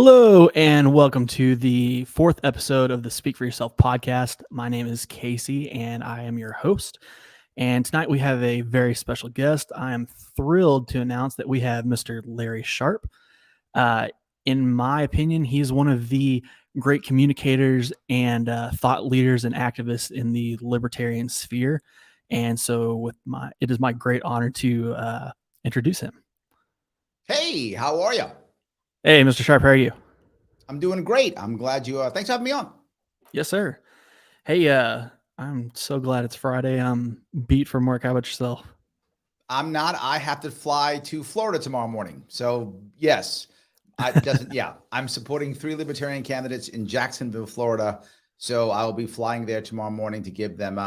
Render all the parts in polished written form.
Hello, and welcome to the fourth episode of the Speak for Yourself podcast. My name is Casey, and I am your host. And tonight we have a very special guest. I am thrilled to announce that we have Mr. Larry Sharpe. In my opinion, he's one of the great communicators and thought leaders and activists in the libertarian sphere. And so, it is my great honor to introduce him. Hey, how are you? Hey, Mr. Sharpe, how are you? I'm doing great. I'm glad you. Thanks for having me on. Yes, sir. Hey, I'm so glad it's Friday. I'm beat from work. How about yourself? I'm not. I have to fly to Florida tomorrow morning. So yes, I'm supporting 3 Libertarian candidates in Jacksonville, Florida. So I will be flying there tomorrow morning to give them,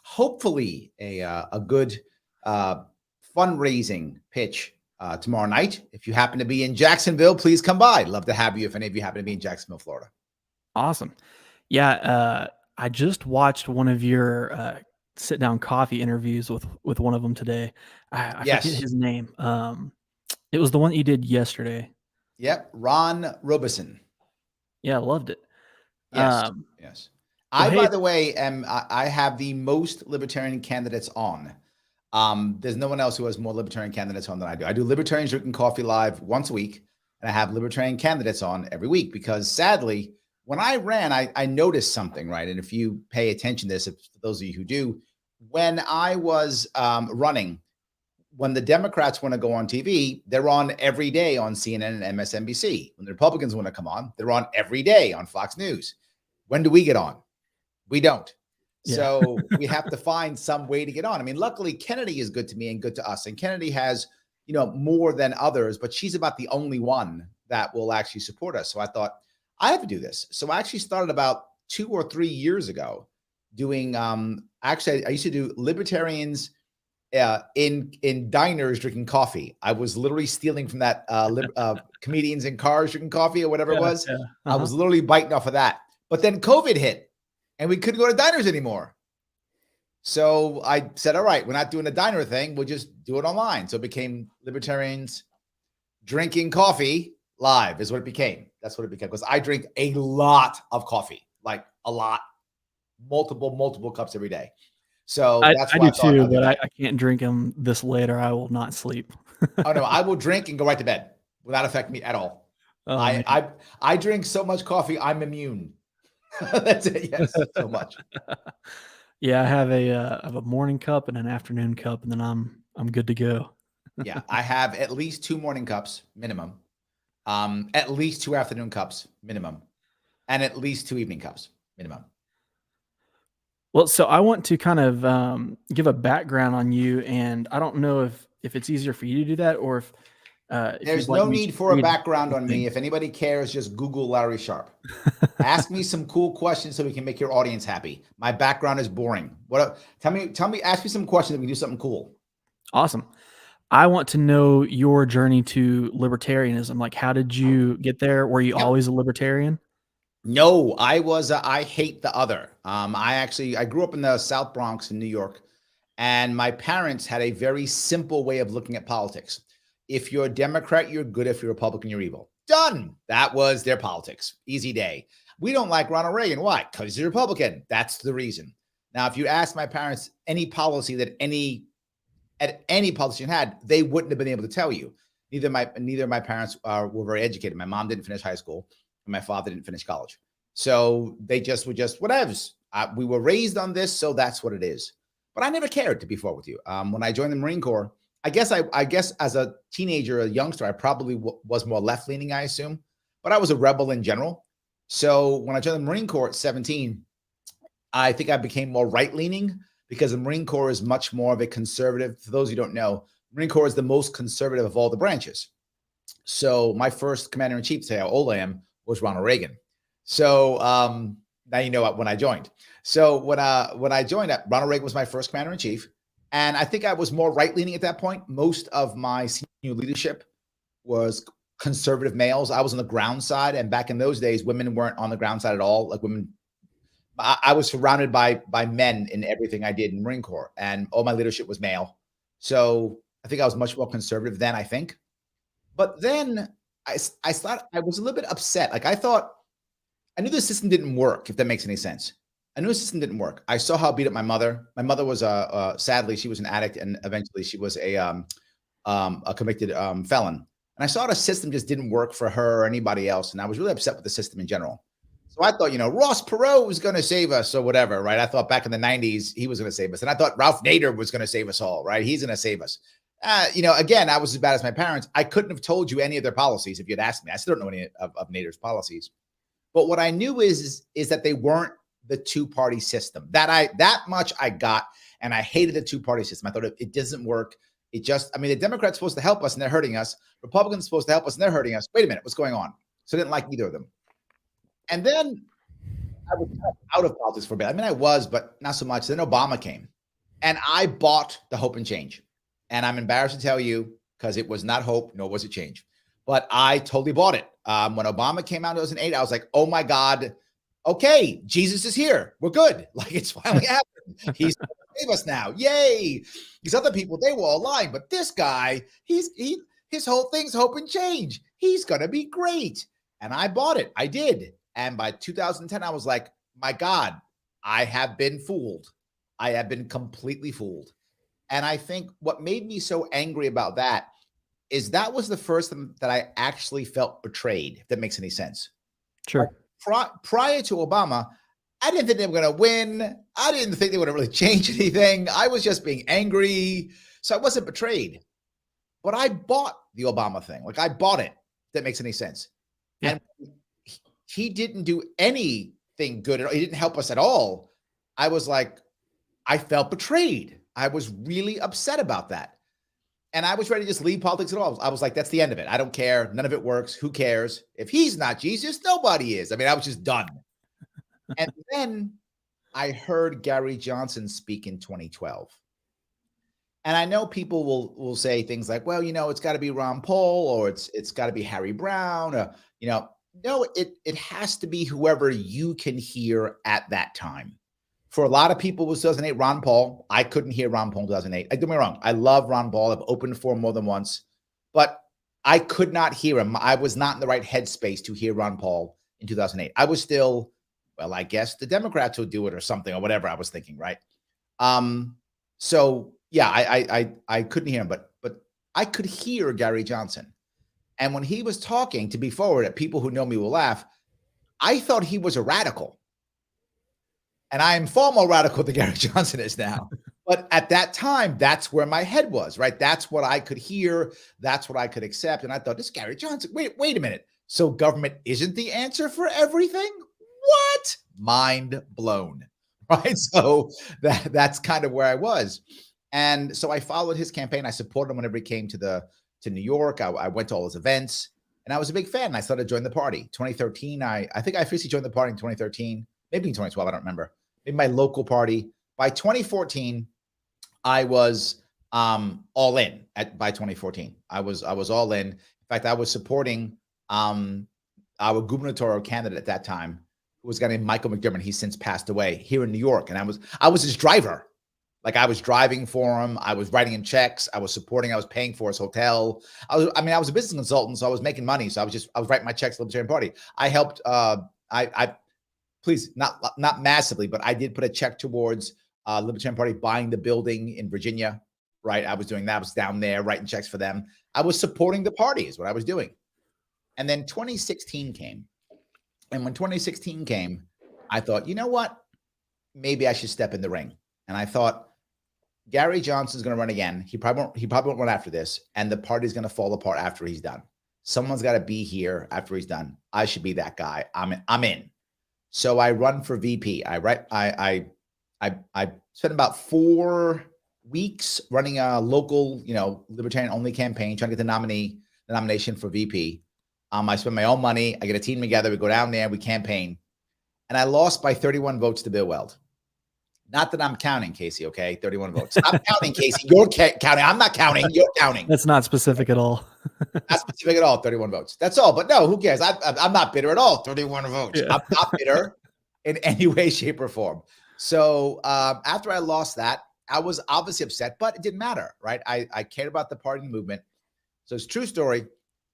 hopefully, a good fundraising pitch tomorrow night. If you happen to be in Jacksonville, please come by. Love to have you. If any of you happen to be in Jacksonville, Florida. Awesome. Yeah, I just watched one of your sit-down coffee interviews with one of them today. I Yes. forget his name. It was the one that you did yesterday. Yep, Ron Robeson. Yeah, I loved it. Yes, yes. By the way, I have the most libertarian candidates on. There's no one else who has more libertarian candidates on than I do. I do Libertarians Drinking Coffee Live once a week, and I have libertarian candidates on every week because sadly, when I ran, I noticed something, right? And if you pay attention to this, for those of you who do, when I was running, when the Democrats want to go on TV, they're on every day on CNN and MSNBC. When the Republicans want to come on, they're on every day on Fox News. When do we get on? We don't. Yeah. So we have to find some way to get on. I mean, luckily, Kennedy is good to me and good to us. And Kennedy has, more than others, but she's about the only one that will actually support us. So I thought, I have to do this. So I actually started about 2 or 3 years ago doing, I used to do libertarians in diners drinking coffee. I was literally stealing from that comedians in cars drinking coffee or whatever it was. Yeah. I was literally biting off of that. But then COVID hit and we couldn't go to diners anymore. So I said, all right, we're not doing a diner thing. We'll just do it online. So it became Libertarians Drinking Coffee Live is what it became. That's what it became. Because I drink a lot of coffee, like a lot, multiple cups every day. So that's I why do too, but I can't drink them this late or I will not sleep. Oh no, I will drink and go right to bed without affecting me at all. Oh, I drink so much coffee, I'm immune. That's it. Yes, so much. Yeah, I have a morning cup and an afternoon cup, and then I'm good to go. Yeah, I have at least 2 morning cups minimum, at least 2 afternoon cups minimum, and at least 2 evening cups minimum. Well, so I want to kind of give a background on you, and I don't know if it's easier for you to do that or if there's no need for a background on me. If anybody cares, just Google Larry Sharpe. Ask me some cool questions so we can make your audience happy. My background is boring. Tell me, ask me some questions and we can do something cool. Awesome. I want to know your journey to libertarianism. Like, how did you get there? Were you always a libertarian? No, I was. I hate the other. I grew up in the South Bronx in New York, and my parents had a very simple way of looking at politics. If you're a Democrat, you're good. If you're a Republican, you're evil. Done. That was their politics. Easy day. We don't like Ronald Reagan. Why? Because he's a Republican. That's the reason. Now, if you ask my parents any policy that any politician had, they wouldn't have been able to tell you. Neither of my parents were very educated. My mom didn't finish high school. My father didn't finish college. So they just were just whatevs. We were raised on this, so that's what it is. But I never cared, to be fair with you. When I joined the Marine Corps, I guess as a teenager, a youngster, I probably was more left-leaning, I assume. But I was a rebel in general. So when I joined the Marine Corps at 17, I think I became more right-leaning because the Marine Corps is much more of a conservative. For those who don't know, Marine Corps is the most conservative of all the branches. So my first commander-in-chief, to say how old I am, was Ronald Reagan. So now you know when I joined. So when I joined, Ronald Reagan was my first commander in chief, and I think I was more right leaning at that point. Most of my senior leadership was conservative males. I was on the ground side, and back in those days, women weren't on the ground side at all. Like women, I was surrounded by men in everything I did in Marine Corps, and all my leadership was male. So I think I was much more conservative then, I think. But then I thought I was a little bit upset. Like I knew the system didn't work, if that makes any sense. I knew the system didn't work. I saw how it beat up my mother. My mother was sadly, she was an addict, and eventually she was a convicted felon. And I saw the system just didn't work for her or anybody else, and I was really upset with the system in general. So I thought, Ross Perot was going to save us or whatever, right? I thought back in the 90s he was going to save us, and I thought Ralph Nader was going to save us all, right? He's going to save us. Again, I was as bad as my parents. I couldn't have told you any of their policies if you'd asked me. I still don't know any of Nader's policies. But what I knew is that they weren't the two-party system. That much I got, and I hated the two-party system. I thought it doesn't work. The Democrats are supposed to help us and they're hurting us. Republicans are supposed to help us and they're hurting us. Wait a minute, what's going on? So I didn't like either of them. And then I was kind of out of politics for a bit. I mean, I was, but not so much. Then Obama came, and I bought the hope and change. And I'm embarrassed to tell you, because it was not hope, nor was it change. But I totally bought it. When Obama came out in 2008, I was like, oh my God, okay, Jesus is here. We're good. Like, it's finally happened. He's going to save us now. Yay. These other people, they were all lying. But this guy, his whole thing's hope and change. He's going to be great. And I bought it. I did. And by 2010, I was like, my God, I have been fooled. I have been completely fooled. And I think what made me so angry about that is that was the first time that I actually felt betrayed, if that makes any sense. Sure. Prior to Obama, I didn't think they were going to win. I didn't think they would really change anything. I was just being angry. So I wasn't betrayed. But I bought the Obama thing. Like, I bought it, if that makes any sense. Yeah. And he didn't do anything good. He didn't help us at all. I was like, I felt betrayed. I was really upset about that. And I was ready to just leave politics at all. I was like, that's the end of it. I don't care. None of it works. Who cares? If he's not Jesus, nobody is. I mean, I was just done. And then I heard Gary Johnson speak in 2012. And I know people will say things like, well, it's got to be Ron Paul, or it's got to be Harry Brown, or, no, it has to be whoever you can hear at that time. For a lot of people, it was 2008, Ron Paul. I couldn't hear Ron Paul in 2008. Don't get me wrong. I love Ron Paul. I've opened for him more than once, but I could not hear him. I was not in the right headspace to hear Ron Paul in 2008. I was still, well, I guess the Democrats will do it or something, or whatever I was thinking, right? So yeah, I couldn't hear him, but I could hear Gary Johnson. And when he was talking, to be forward, people who know me will laugh, I thought he was a radical. And I am far more radical than Gary Johnson is now. But at that time, that's where my head was, right? That's what I could hear. That's what I could accept. And I thought, this Gary Johnson, wait a minute. So government isn't the answer for everything? What? Mind blown, right? So that's kind of where I was. And so I followed his campaign. I supported him whenever he came to New York. I went to all his events, and I was a big fan. I started joining the party. 2013, I think I officially joined the party in 2013, maybe in 2012. I don't remember. Maybe my local party. By 2014, I was all in. By 2014, I was all in. In fact, I was supporting our gubernatorial candidate at that time, who was a guy named Michael McDermott. He's since passed away, here in New York, and I was his driver. Like, I was driving for him. I was writing him checks. I was supporting. I was paying for his hotel. I was a business consultant, so I was making money. So I was writing my checks to the Libertarian Party. I helped. Please, not massively, but I did put a check towards Libertarian Party buying the building in Virginia, right? I was doing that. I was down there writing checks for them. I was supporting the party is what I was doing. And then 2016 came. And when 2016 came, I thought, you know what? Maybe I should step in the ring. And I thought, Gary Johnson's going to run again. He probably won't run after this. And the party's going to fall apart after he's done. Someone's got to be here after he's done. I should be that guy. I'm in. So I run for VP. I spent about 4 weeks running a local, Libertarian only campaign, trying to get the nomination for VP. I spend my own money. I get a team together. We go down there. We campaign. And I lost by 31 votes to Bill Weld. Not that I'm counting, Casey, okay? 31 votes. I'm counting, Casey. You're counting. I'm not counting. You're counting. That's not specific at all. Not specific at all, 31 votes. That's all. But no, who cares? I'm not bitter at all, 31 votes. Yeah. I'm not bitter in any way, shape, or form. So after I lost that, I was obviously upset, but it didn't matter, right? I cared about the party movement. So it's a true story.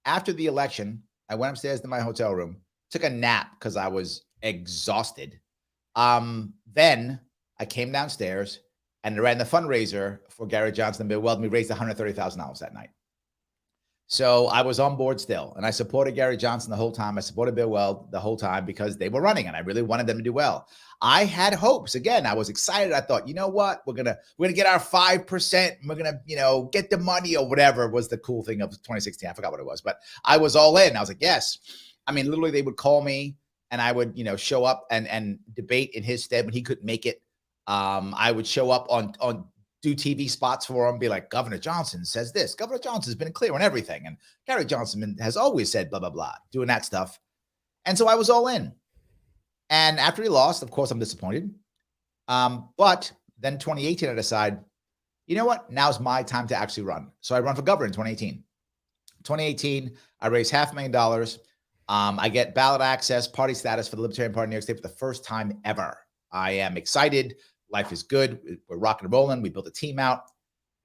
after the election, I went upstairs to my hotel room, took a nap because I was exhausted. Then I came downstairs and ran the fundraiser for Gary Johnson and Bill Weld. We raised $130,000 that night. So I was on board still, and I supported Gary Johnson the whole time. I supported Bill Weld the whole time because they were running, and I really wanted them to do well. I had hopes. Again, I was excited. I thought, you know what? We're gonna get our 5%. And we're gonna, get the money or whatever was the cool thing of 2016. I forgot what it was, but I was all in. I was like, yes. I mean, literally, they would call me, and I would, show up and debate in his stead when he couldn't make it. I would show up on do TV spots for him, be like, Governor Johnson says this. Governor Johnson's been clear on everything. And Gary Johnson has always said blah, blah, blah, doing that stuff. And so I was all in. And after he lost, of course, I'm disappointed. But then 2018, I decided, you know what? Now's my time to actually run. So I run for governor in 2018. 2018, I raised $500,000. I get ballot access, party status for the Libertarian Party of New York State for the first time ever. I am excited. Life is good. We're rocking and rolling. We built a team out.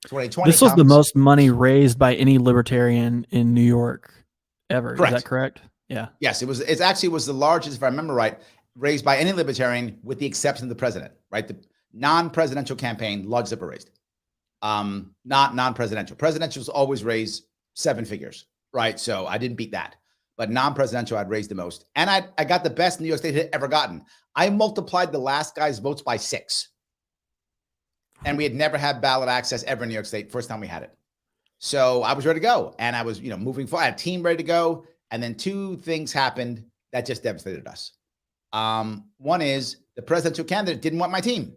2020. This was the most money raised by any libertarian in New York ever. Correct. Is that correct? Yeah. Yes, it was. It actually was the largest, if I remember right, raised by any libertarian, with the exception of the president. Right, the non-presidential campaign, largest ever raised. Not non-presidential. Presidential's always raised 7 figures. Right, so I didn't beat that. But non-presidential, I'd raised the most, and I got the best New York State had ever gotten. I multiplied the last guy's votes by 6. And we had never had ballot access ever in New York State. First time we had it. So I was ready to go. And I was, moving forward. I had a team ready to go. And then 2 things happened that just devastated us. One is the presidential candidate didn't want my team.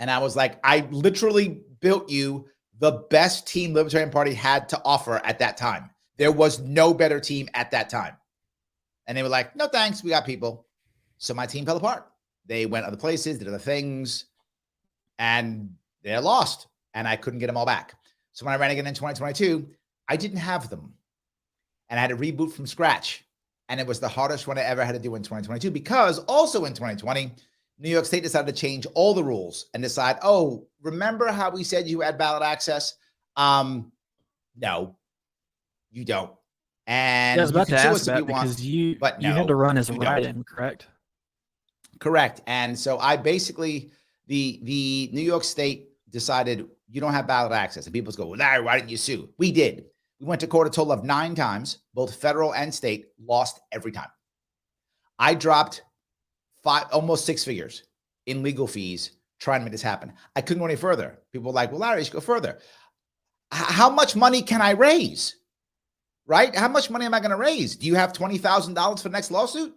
And I was like, I literally built you the best team Libertarian Party had to offer at that time. There was no better team at that time. And they were like, no, thanks. We got people. So my team fell apart. They went other places, did other things. And they're lost, and I couldn't get them all back. So when I ran again in 2022, I didn't have them, and I had to reboot from scratch. And it was the hardest one I ever had to do in 2022 because also in 2020, New York State decided to change all the rules and decide, oh, remember how we said you had ballot access? No, you don't. And I was about to ask that because you had to run as a write-in, correct? Correct. And so I basically... The New York State decided you don't have ballot access. And people go, well, Larry, why didn't you sue? We did. We went to court a total of 9 times, both federal and state, lost every time. I dropped almost 6 figures in legal fees trying to make this happen. I couldn't go any further. People were like, well, Larry, you should go further. How much money can I raise? Right? How much money am I going to raise? Do you have $20,000 for the next lawsuit?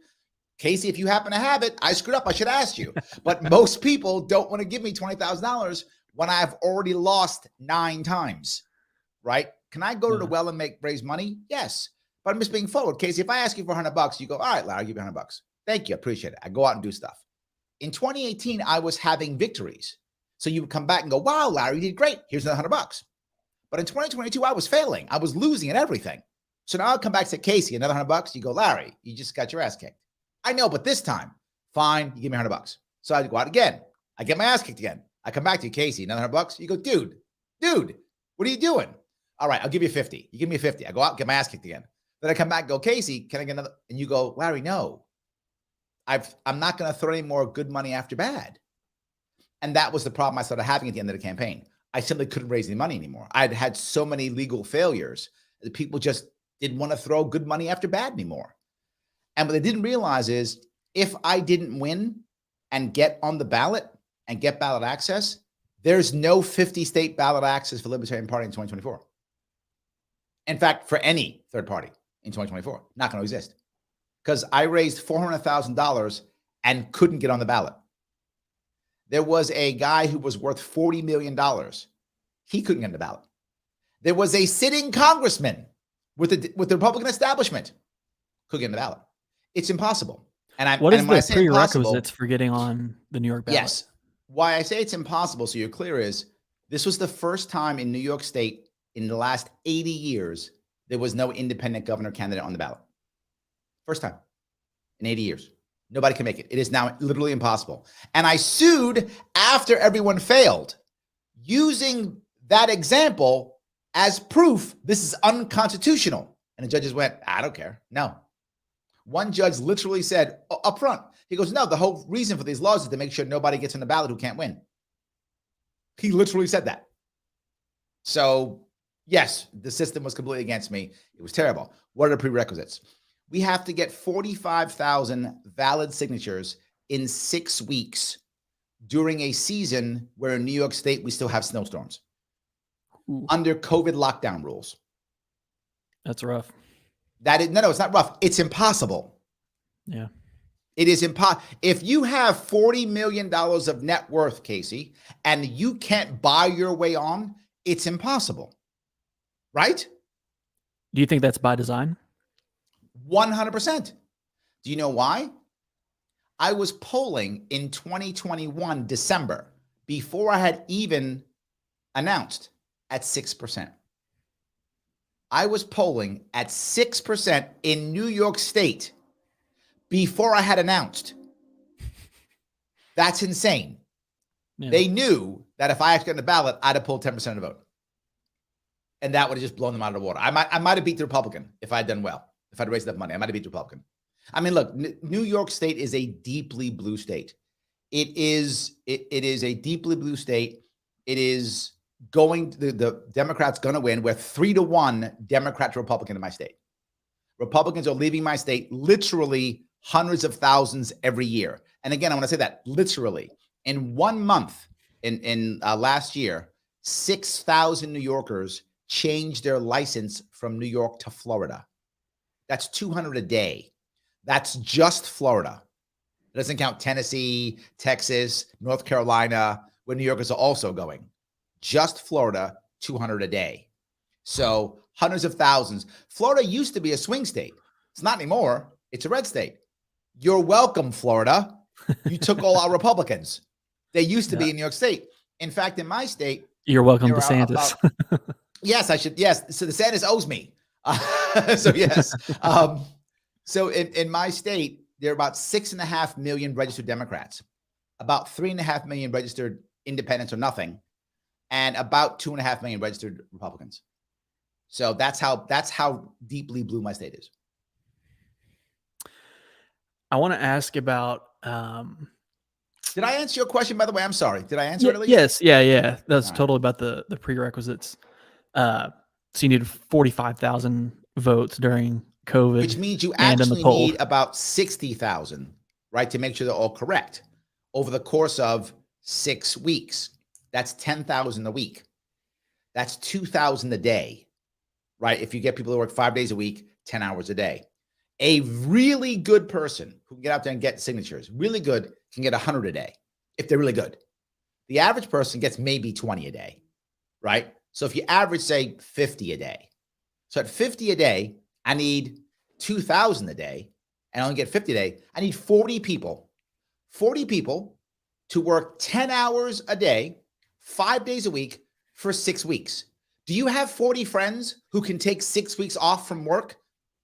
Casey, if you happen to have it, I screwed up. I should have asked you. But most people don't want to give me $20,000 when I've already lost 9 times, right? Can I go to the well and raise money? Yes. But I'm just being forward. Casey, if I ask you for $100, you go, all right, Larry, I'll give you $100. Thank you. I appreciate it. I go out and do stuff. In 2018, I was having victories. So you would come back and go, wow, Larry, you did great. Here's another $100. But in 2022, I was failing. I was losing at everything. So now I'll come back and say, Casey, another $100. You go, Larry, you just got your ass kicked. I know, but this time, fine, you give me $100. So I go out again. I get my ass kicked again. I come back to you, Casey, another $100. You go, dude, what are you doing? All right, I'll give you 50. You give me 50. I go out, get my ass kicked again. Then I come back and go, Casey, can I get another? And you go, Larry, no. I'm not going to throw any more good money after bad. And that was the problem I started having at the end of the campaign. I simply couldn't raise any money anymore. I'd had so many legal failures that people just didn't want to throw good money after bad anymore. And what they didn't realize is if I didn't win and get on the ballot and get ballot access, there's no 50-state ballot access for the Libertarian Party in 2024. In fact, for any third party in 2024, not going to exist. Because I raised $400,000 and couldn't get on the ballot. There was a guy who was worth $40 million. He couldn't get on the ballot. There was a sitting congressman with the Republican establishment couldn't get on the ballot. It's impossible. What is the prerequisites for getting on the New York ballot? Yes. Why I say it's impossible, so you're clear, is this was the first time in New York State in the last 80 years there was no independent governor candidate on the ballot. First time in 80 years. Nobody can make it. It is now literally impossible. And I sued after everyone failed, using that example as proof this is unconstitutional. And And the judges went, I don't care. No. One judge literally said up front, he goes, no, the whole reason for these laws is to make sure nobody gets on the ballot who can't win. He literally said that. So yes, the system was completely against me. It was terrible. What are the prerequisites? We have to get 45,000 valid signatures in 6 weeks during a season where in New York State, we still have snowstorms. Ooh. Under COVID lockdown rules. That's rough. No, it's not rough. It's impossible. Yeah. It is impossible. If you have $40 million of net worth, Casey, and you can't buy your way on, it's impossible. Right? Do you think that's by design? 100%. Do you know why? I was polling in 2021, December, before I had even announced at 6%. I was polling at 6% in New York State before I had announced. That's insane. Yeah. They knew that if I actually got on the ballot, I'd have pulled 10% of the vote. And that would have just blown them out of the water. I might have beat the Republican if I'd done well. If I'd raised enough money, I might have beat the Republican. I mean, look, New York State is a deeply blue state. It is a deeply blue state. It is going, the Democrats going to win. We're 3-1 Democrat to Republican in my state. Republicans are leaving my state literally hundreds of thousands every year. And again, I want to say that literally in 1 month in last year, 6,000 New Yorkers changed their license from New York to Florida. That's 200 a day. That's just Florida. It doesn't count Tennessee, Texas, North Carolina, where New Yorkers are also going. Just Florida, 200 a day. So hundreds of thousands. Florida used to be a swing state. It's not anymore. It's a red state. You're welcome, Florida. You took all our Republicans. They used to be in New York State. In fact, in my state, you're welcome, DeSantis. Yes, I should. Yes. So DeSantis owes me. So yes. So in my state, there are about 6.5 million registered Democrats, about 3.5 million registered independents or nothing, and about 2.5 million registered Republicans. So that's how deeply blue my state is. I want to ask about. Did I answer your question, by the way? I'm sorry. Did I answer it at least? Yes. Yeah. That's totally about the prerequisites. So you need 45,000 votes during COVID. Which means you actually need about 60,000, right, to make sure they're all correct over the course of 6 weeks. That's 10,000 a week. That's 2,000 a day, right? If you get people to work 5 days a week, 10 hours a day. A really good person who can get out there and get signatures, really good, can get 100 a day if they're really good. The average person gets maybe 20 a day, right? So if you average, say, 50 a day. So at 50 a day, I need 2,000 a day, and I only get 50 a day. I need 40 people to work 10 hours a day, 5 days a week for 6 weeks. Do you have 40 friends who can take 6 weeks off from work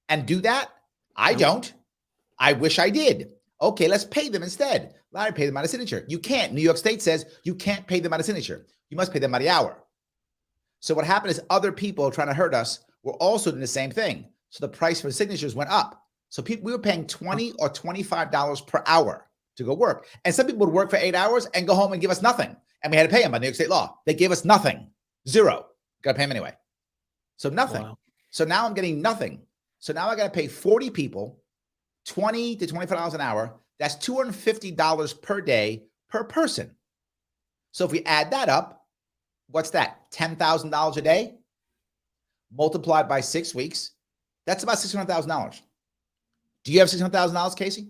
and do that? I don't. I wish I did. Okay, let's pay them instead. Larry, pay them out of signature. You can't. New York State says you can't pay them out of signature. You must pay them by the hour. So what happened is other people trying to hurt us were also doing the same thing. So the price for signatures went up. So we were paying $20 or $25 per hour to go work. And some people would work for 8 hours and go home and give us nothing. And we had to pay them by New York State law. They gave us nothing. Zero. Got to pay them anyway. So nothing. Wow. So now I'm getting nothing. So now I got to pay 40 people, $20 to $25 an hour. That's $250 per day per person. So if we add that up, what's that? $10,000 a day multiplied by 6 weeks. That's about $600,000. Do you have $600,000, Casey?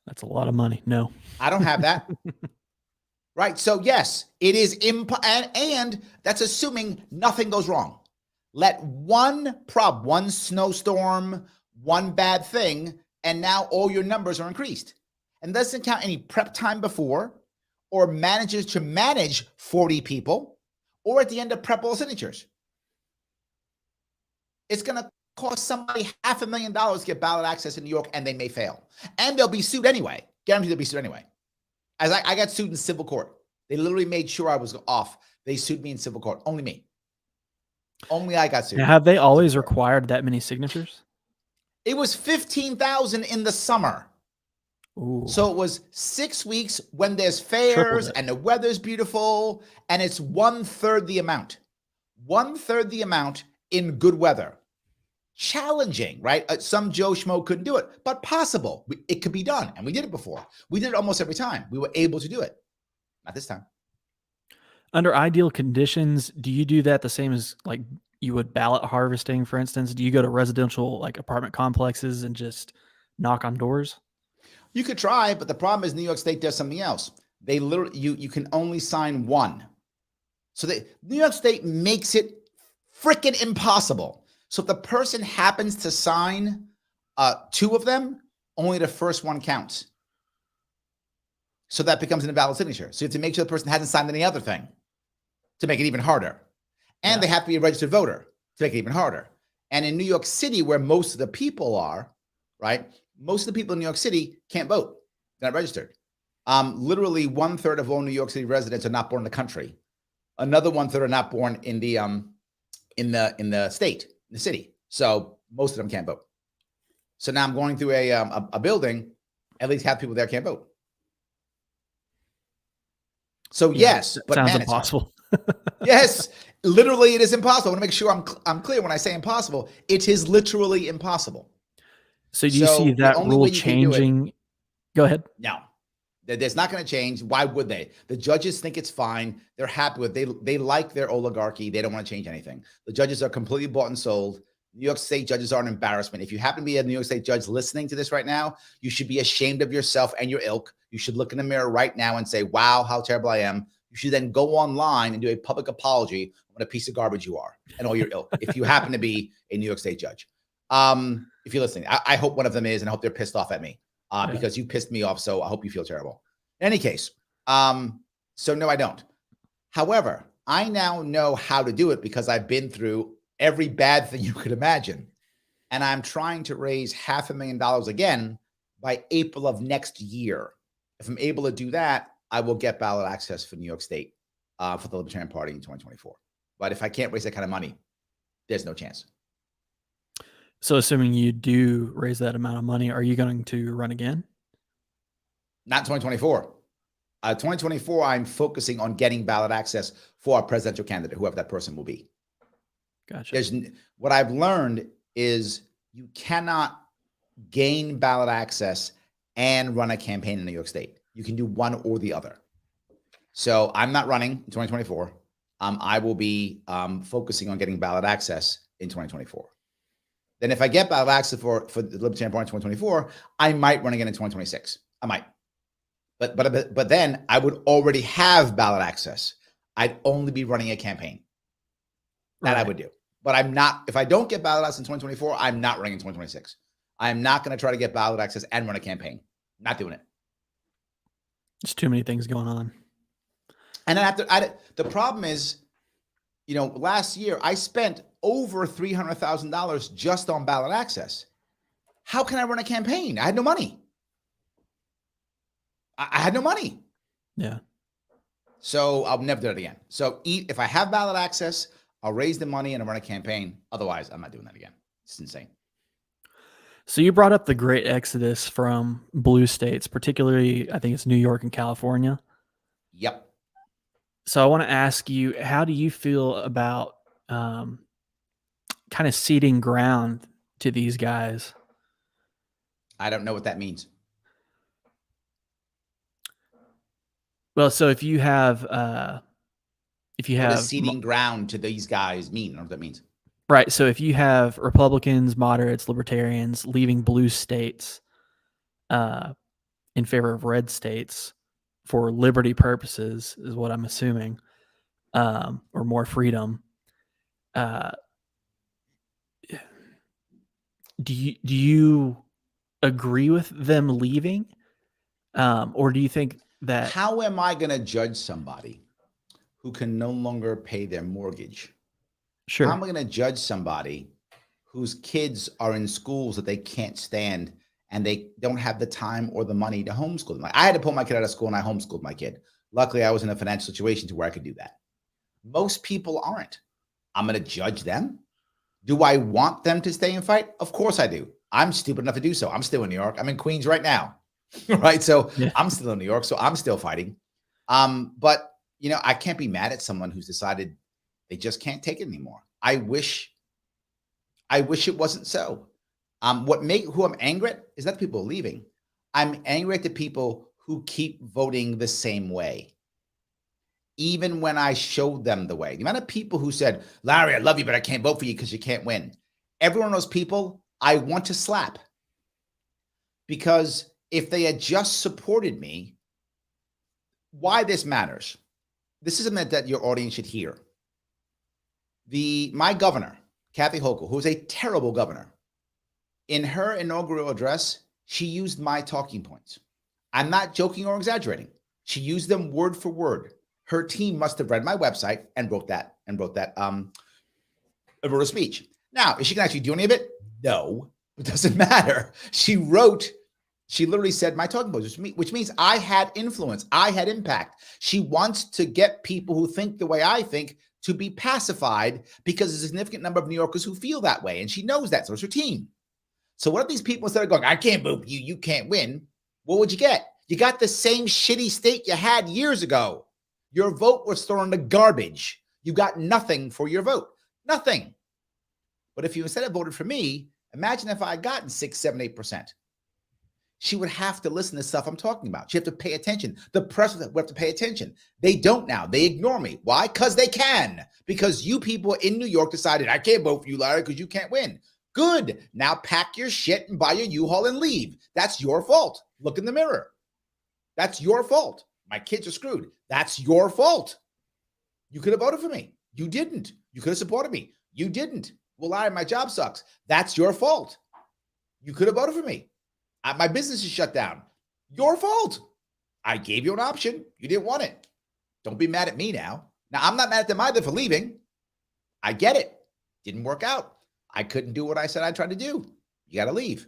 That's a lot of money. No, I don't have that. Right. So yes, it is and that's assuming nothing goes wrong. Let one snowstorm, one bad thing, and now all your numbers are increased. And doesn't count any prep time before, or manages to manage 40 people, or at the end of prep all signatures. It's going to cost somebody $500,000 to get ballot access in New York, and they may fail. And they'll be sued anyway. Guaranteed they'll be sued anyway. As I got sued in civil court. They literally made sure I was off. They sued me in civil court. Only me. Only I got Now, sued. have they always required that many signatures? It was 15,000 in the summer. Ooh, So it was 6 weeks when there's tripled fairs it. and the weather's beautiful, and it's 1/3 the amount. 1/3 the amount in good weather. Challenging, right? Some Joe Schmo couldn't do it, but possible. It could be done, and we did it before. We did it almost every time. We were able to do it. Not this time. Under ideal conditions, do you do that the same as like you would ballot harvesting, for instance? Do you go to residential like apartment complexes and just knock on doors? You could try, but the problem is New York State does something else. They literally you can only sign one. So New York State makes it freaking impossible. So if the person happens to sign 2 of them, only the first one counts. So that becomes an invalid signature. So you have to make sure the person hasn't signed any other thing to make it even harder. And they have to be a registered voter to make it even harder. And in New York City, where most of the people are, right? Most of the people in New York City can't vote. They're not registered. Literally 1/3 of all New York City residents are not born in the country. Another 1/3 are not born in the state, in the city. So most of them can't vote. So now I'm going through a building. At least half the people there can't vote. So yes, but sounds man, impossible. Yes, literally, it is impossible. I want to make sure I'm clear when I say impossible. It is literally impossible. So do you see that rule changing? Go ahead. No, that's not going to change. Why would they? The judges think it's fine. They're happy with it. They like their oligarchy. They don't want to change anything. The judges are completely bought and sold. New York State judges are an embarrassment. If you happen to be a New York State judge listening to this right now, you should be ashamed of yourself and your ilk. You should look in the mirror right now and say, wow, how terrible I am. You should then go online and do a public apology on what a piece of garbage you are and all your ilk, if you happen to be a New York State judge. If you're listening, I hope one of them is, and I hope they're pissed off at me because you pissed me off. So I hope you feel terrible. In any case, so no, I don't. However, I now know how to do it because I've been through every bad thing you could imagine. And I'm trying to raise $500,000 again by April of next year. If I'm able to do that, I will get ballot access for New York State for the Libertarian Party in 2024. But if I can't raise that kind of money, there's no chance. So assuming you do raise that amount of money, are you going to run again? Not 2024. 2024, I'm focusing on getting ballot access for a presidential candidate, whoever that person will be. Gotcha. What I've learned is you cannot gain ballot access and run a campaign in New York State. You can do one or the other. So I'm not running in 2024. I will be focusing on getting ballot access in 2024. Then if I get ballot access for the Libertarian Party in 2024, I might run again in 2026. I might. But then I would already have ballot access. I'd only be running a campaign. That I would do. But I'm not, if I don't get ballot access in 2024, I'm not running in 2026. I'm not going to try to get ballot access and run a campaign. Not doing it. There's too many things going on. And then the problem is, last year I spent over $300,000 just on ballot access. How can I run a campaign? I had no money. I had no money. Yeah. So I'll never do it again. So if I have ballot access, I'll raise the money and I'll run a campaign. Otherwise, I'm not doing that again. It's insane. So you brought up the great exodus from blue states, particularly I think it's New York and California. Yep. So I want to ask you, how do you feel about kind of ceding ground to these guys? I don't know what that means. Well, so if you have what does ceding ground to these guys mean? I don't know what that means. Right. So if you have Republicans, moderates, libertarians leaving blue states in favor of red states for liberty purposes, is what I'm assuming, or more freedom. Do you agree with them leaving, or do you think that? How am I going to judge somebody who can no longer pay their mortgage? Sure. How am I going to judge somebody whose kids are in schools that they can't stand and they don't have the time or the money to homeschool them? I had to pull my kid out of school and I homeschooled my kid. Luckily, I was in a financial situation to where I could do that. Most people aren't. I'm going to judge them. Do I want them to stay and fight? Of course I do. I'm stupid enough to do so. I'm still in New York. I'm in Queens right now. Right. So Yeah. I'm still in New York. So I'm still fighting. But I can't be mad at someone who's decided they just can't take it anymore. I wish it wasn't so. Who I'm angry at is not the people leaving. I'm angry at the people who keep voting the same way. Even when I showed them the way. The amount of people who said, Larry, I love you, but I can't vote for you because you can't win. Every one of those people I want to slap. Because if they had just supported me, why this matters. This is something that your audience should hear. My governor, Kathy Hochul, who is a terrible governor, in her inaugural address, she used my talking points. I'm not joking or exaggerating. She used them word for word. Her team must have read my website and wrote a speech. Now, is she going to actually do any of it? No, it doesn't matter. She literally said my talking points, which means I had influence. I had impact. She wants to get people who think the way I think to be pacified because there's a significant number of New Yorkers who feel that way. And she knows that. So it's her team. So what if these people, instead of going, I can't vote for you, you can't win, what would you get? You got the same shitty state you had years ago. Your vote was thrown in the garbage. You got nothing for your vote. Nothing. But if you instead have voted for me, imagine if I had gotten 6, 7, 8%. She would have to listen to stuff I'm talking about. She have to pay attention. The press would have to pay attention. They don't now. They ignore me. Why? Because they can. Because you people in New York decided, I can't vote for you, Larry, because you can't win. Good. Now pack your shit and buy your U-Haul and leave. That's your fault. Look in the mirror. That's your fault. My kids are screwed. That's your fault. You could have voted for me. You didn't. You could have supported me. You didn't. Well, Larry, my job sucks. That's your fault. You could have voted for me. My business is shut down. Your fault. I gave you an option. You didn't want it. Don't be mad at me now. Now, I'm not mad at them either for leaving. I get it. Didn't work out. I couldn't do what I said I tried to do. You got to leave.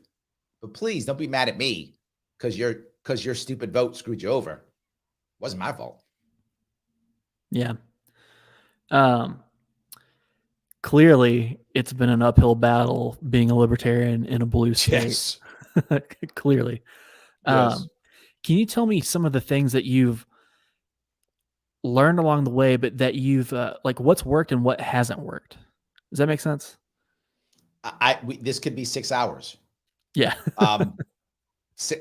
But please don't be mad at me because your stupid vote screwed you over. It wasn't my fault. Yeah. Clearly, it's been an uphill battle being a libertarian in a blue state. Yes. Clearly. Yes. Can you tell me some of the things that you've learned along the way, but that you've like what's worked and what hasn't worked? Does that make sense? This could be 6 hours. Yeah.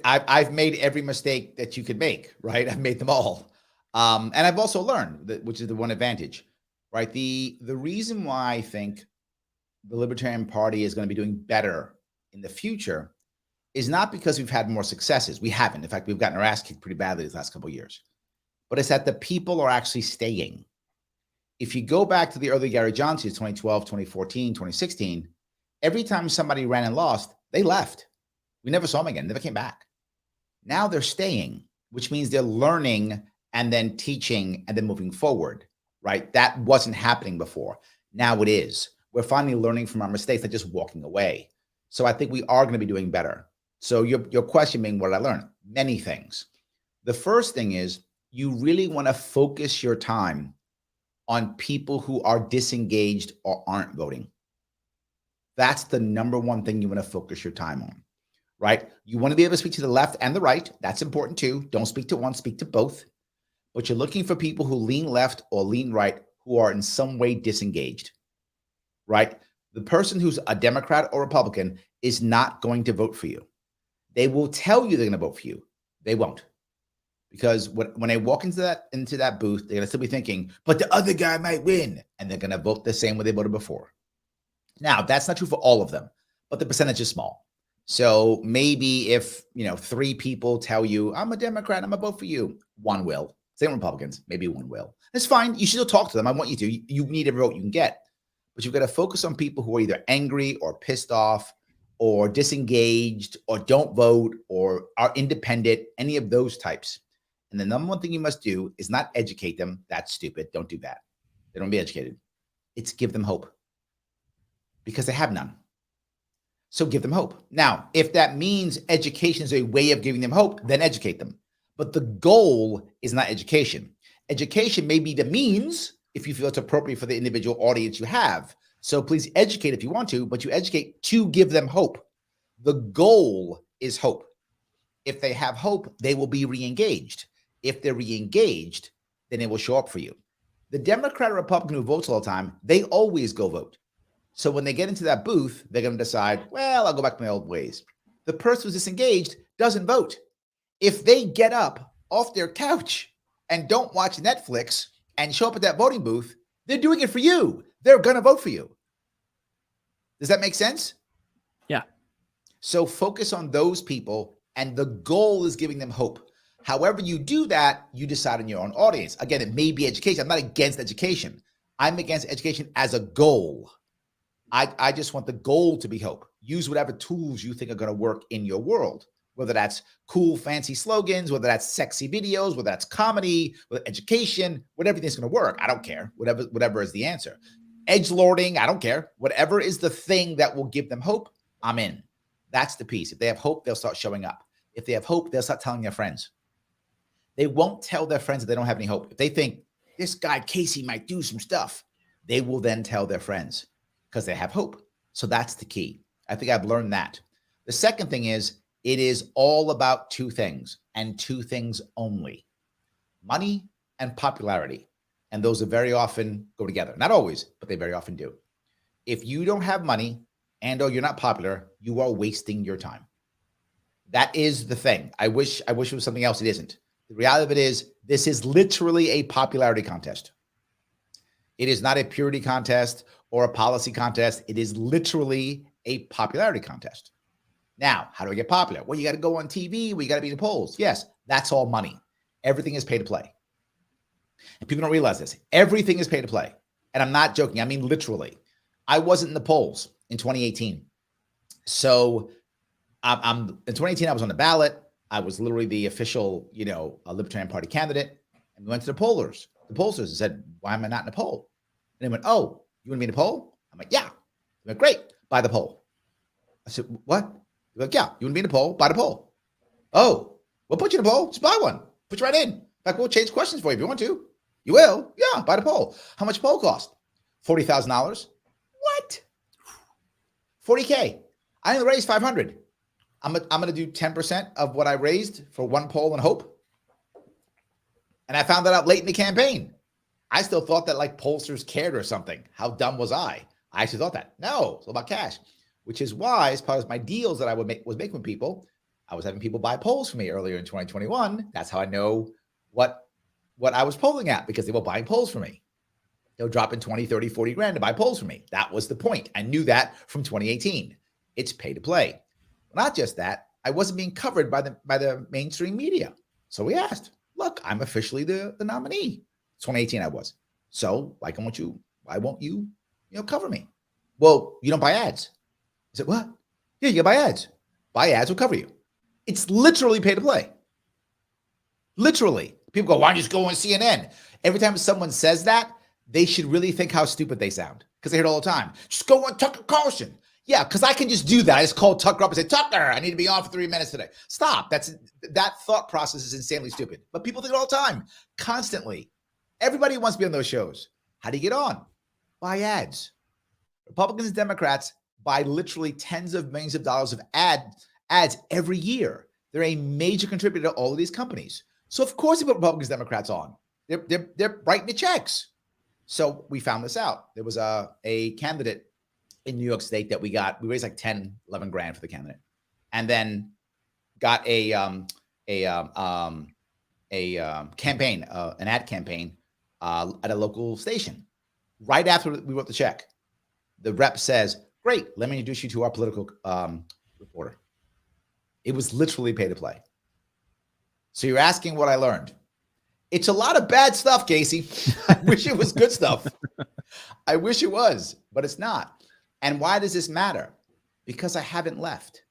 I've made every mistake that you could make, right? I've made them all. And I've also learned that, which is the one advantage, right? The reason why I think the Libertarian Party is going to be doing better in the future is not because we've had more successes. We haven't. In fact, we've gotten our ass kicked pretty badly these last couple of years. But it's that the people are actually staying. If you go back to the early Gary Johnsons, 2012, 2014, 2016, every time somebody ran and lost, they left. We never saw them again, never came back. Now they're staying, which means they're learning and then teaching and then moving forward, right? That wasn't happening before. Now it is. We're finally learning from our mistakes, not just walking away. So I think we are going to be doing better. So your question being, what did I learn? Many things. The first thing is you really want to focus your time on people who are disengaged or aren't voting. That's the number one thing you want to focus your time on, right? You want to be able to speak to the left and the right. That's important too. Don't speak to one, speak to both. But you're looking for people who lean left or lean right, who are in some way disengaged, right? The person who's a Democrat or Republican is not going to vote for you. They will tell you they're going to vote for you. They won't. Because when they walk into that booth, they're going to still be thinking, but the other guy might win. And they're going to vote the same way they voted before. Now, that's not true for all of them, but the percentage is small. So maybe if, 3 people tell you, I'm a Democrat, I'm going to vote for you, one will. Same Republicans, maybe one will. That's fine. You should still talk to them. I want you to. You need every vote you can get. But you've got to focus on people who are either angry or pissed off or disengaged or don't vote or are independent, any of those types. And the number one thing you must do is not educate them. That's stupid. Don't do that. They don't be educated. It's give them hope because they have none. So give them hope. Now, if that means education is a way of giving them hope, then educate them. But the goal is not education. Education may be the means, if you feel it's appropriate for the individual audience you have. So please educate if you want to, but you educate to give them hope. The goal is hope. If they have hope, they will be re-engaged. If they're re-engaged, then it will show up for you. The Democrat or Republican who votes all the time, they always go vote. So when they get into that booth, they're going to decide, well, I'll go back to my old ways. The person who's disengaged doesn't vote. If they get up off their couch and don't watch Netflix and show up at that voting booth, they're doing it for you. They're going to vote for you. Does that make sense? Yeah. So focus on those people, and the goal is giving them hope. However you do that, you decide on your own audience. Again, it may be education. I'm not against education. I'm against education as a goal. I just want the goal to be hope. Use whatever tools you think are going to work in your world, whether that's cool, fancy slogans, whether that's sexy videos, whether that's comedy, whether education, whatever is going to work. I don't care. Whatever is the answer. Edgelording, I don't care. Whatever is the thing that will give them hope, I'm in. That's the piece. If they have hope, they'll start showing up. If they have hope, they'll start telling their friends. They won't tell their friends that they don't have any hope. If they think this guy Casey might do some stuff, they will then tell their friends because they have hope. So that's the key. I think I've learned that. The second thing is, it is all about two things and two things only: money and popularity. And those are very often go together. Not always, but they very often do. If you don't have money and or you're not popular, you are wasting your time. That is the thing. I wish it was something else. It isn't. The reality of it is, this is literally a popularity contest. It is not a purity contest or a policy contest. It is literally a popularity contest. Now, how do I get popular? Well, you got to go on TV. You got to be in the polls. Yes, that's all money. Everything is pay to play. And people don't realize this. Everything is pay to play. And I'm not joking. I mean, literally. I wasn't in the polls in 2018. So in 2018, I was on the ballot. I was literally the official, Libertarian Party candidate. And we went to the pollsters and said, why am I not in the poll? And they went, oh, you want to be in the poll? I'm like, yeah. They went, great, buy the poll. I said, what? They're like, yeah, you want to be in the poll? Buy the poll. Oh, we'll put you in the poll. Just buy one. Put you right in. In fact, we'll change questions for you if you want to. You will? Yeah, buy the poll. How much poll cost? $40,000. What? 40K. I only raised 500. I'm going to do 10% of what I raised for one poll and hope. And I found that out late in the campaign. I still thought that like pollsters cared or something. How dumb was I? I actually thought that. No, it's all about cash, which is why, as part of my deals that I was making with people, I was having people buy polls for me earlier in 2021. That's how I know what I was polling at, because they were buying polls for me. They'll drop in 20, 30, 40 grand to buy polls for me. That was the point. I knew that from 2018. It's pay to play. Not just that, I wasn't being covered by the mainstream media. So we asked, look, I'm officially the nominee. 2018 I was. So why won't you cover me? Well, you don't buy ads. I said, what? Yeah, you buy ads. Buy ads will cover you. It's literally pay to play. Literally. People go, why don't you just go on CNN? Every time someone says that, they should really think how stupid they sound, because they hear it all the time. Just go on Tucker Carlson. Yeah, because I can just do that. I just call Tucker up and say, Tucker, I need to be on for 3 minutes today. Stop. That thought process is insanely stupid. But people think it all the time, constantly. Everybody wants to be on those shows. How do you get on? Buy ads. Republicans and Democrats buy literally tens of millions of dollars of ads every year. They're a major contributor to all of these companies. So of course they put Republicans and Democrats on. They're writing the checks. So we found this out. There was a candidate in New York State that we raised like 10, 11 grand for the candidate, and then got a campaign, an ad campaign at a local station. Right after we wrote the check, the rep says, great, let me introduce you to our political reporter. It was literally pay to play. So you're asking what I learned. It's a lot of bad stuff, Casey. I wish it was good stuff. I wish it was, but it's not. And why does this matter? Because I haven't left.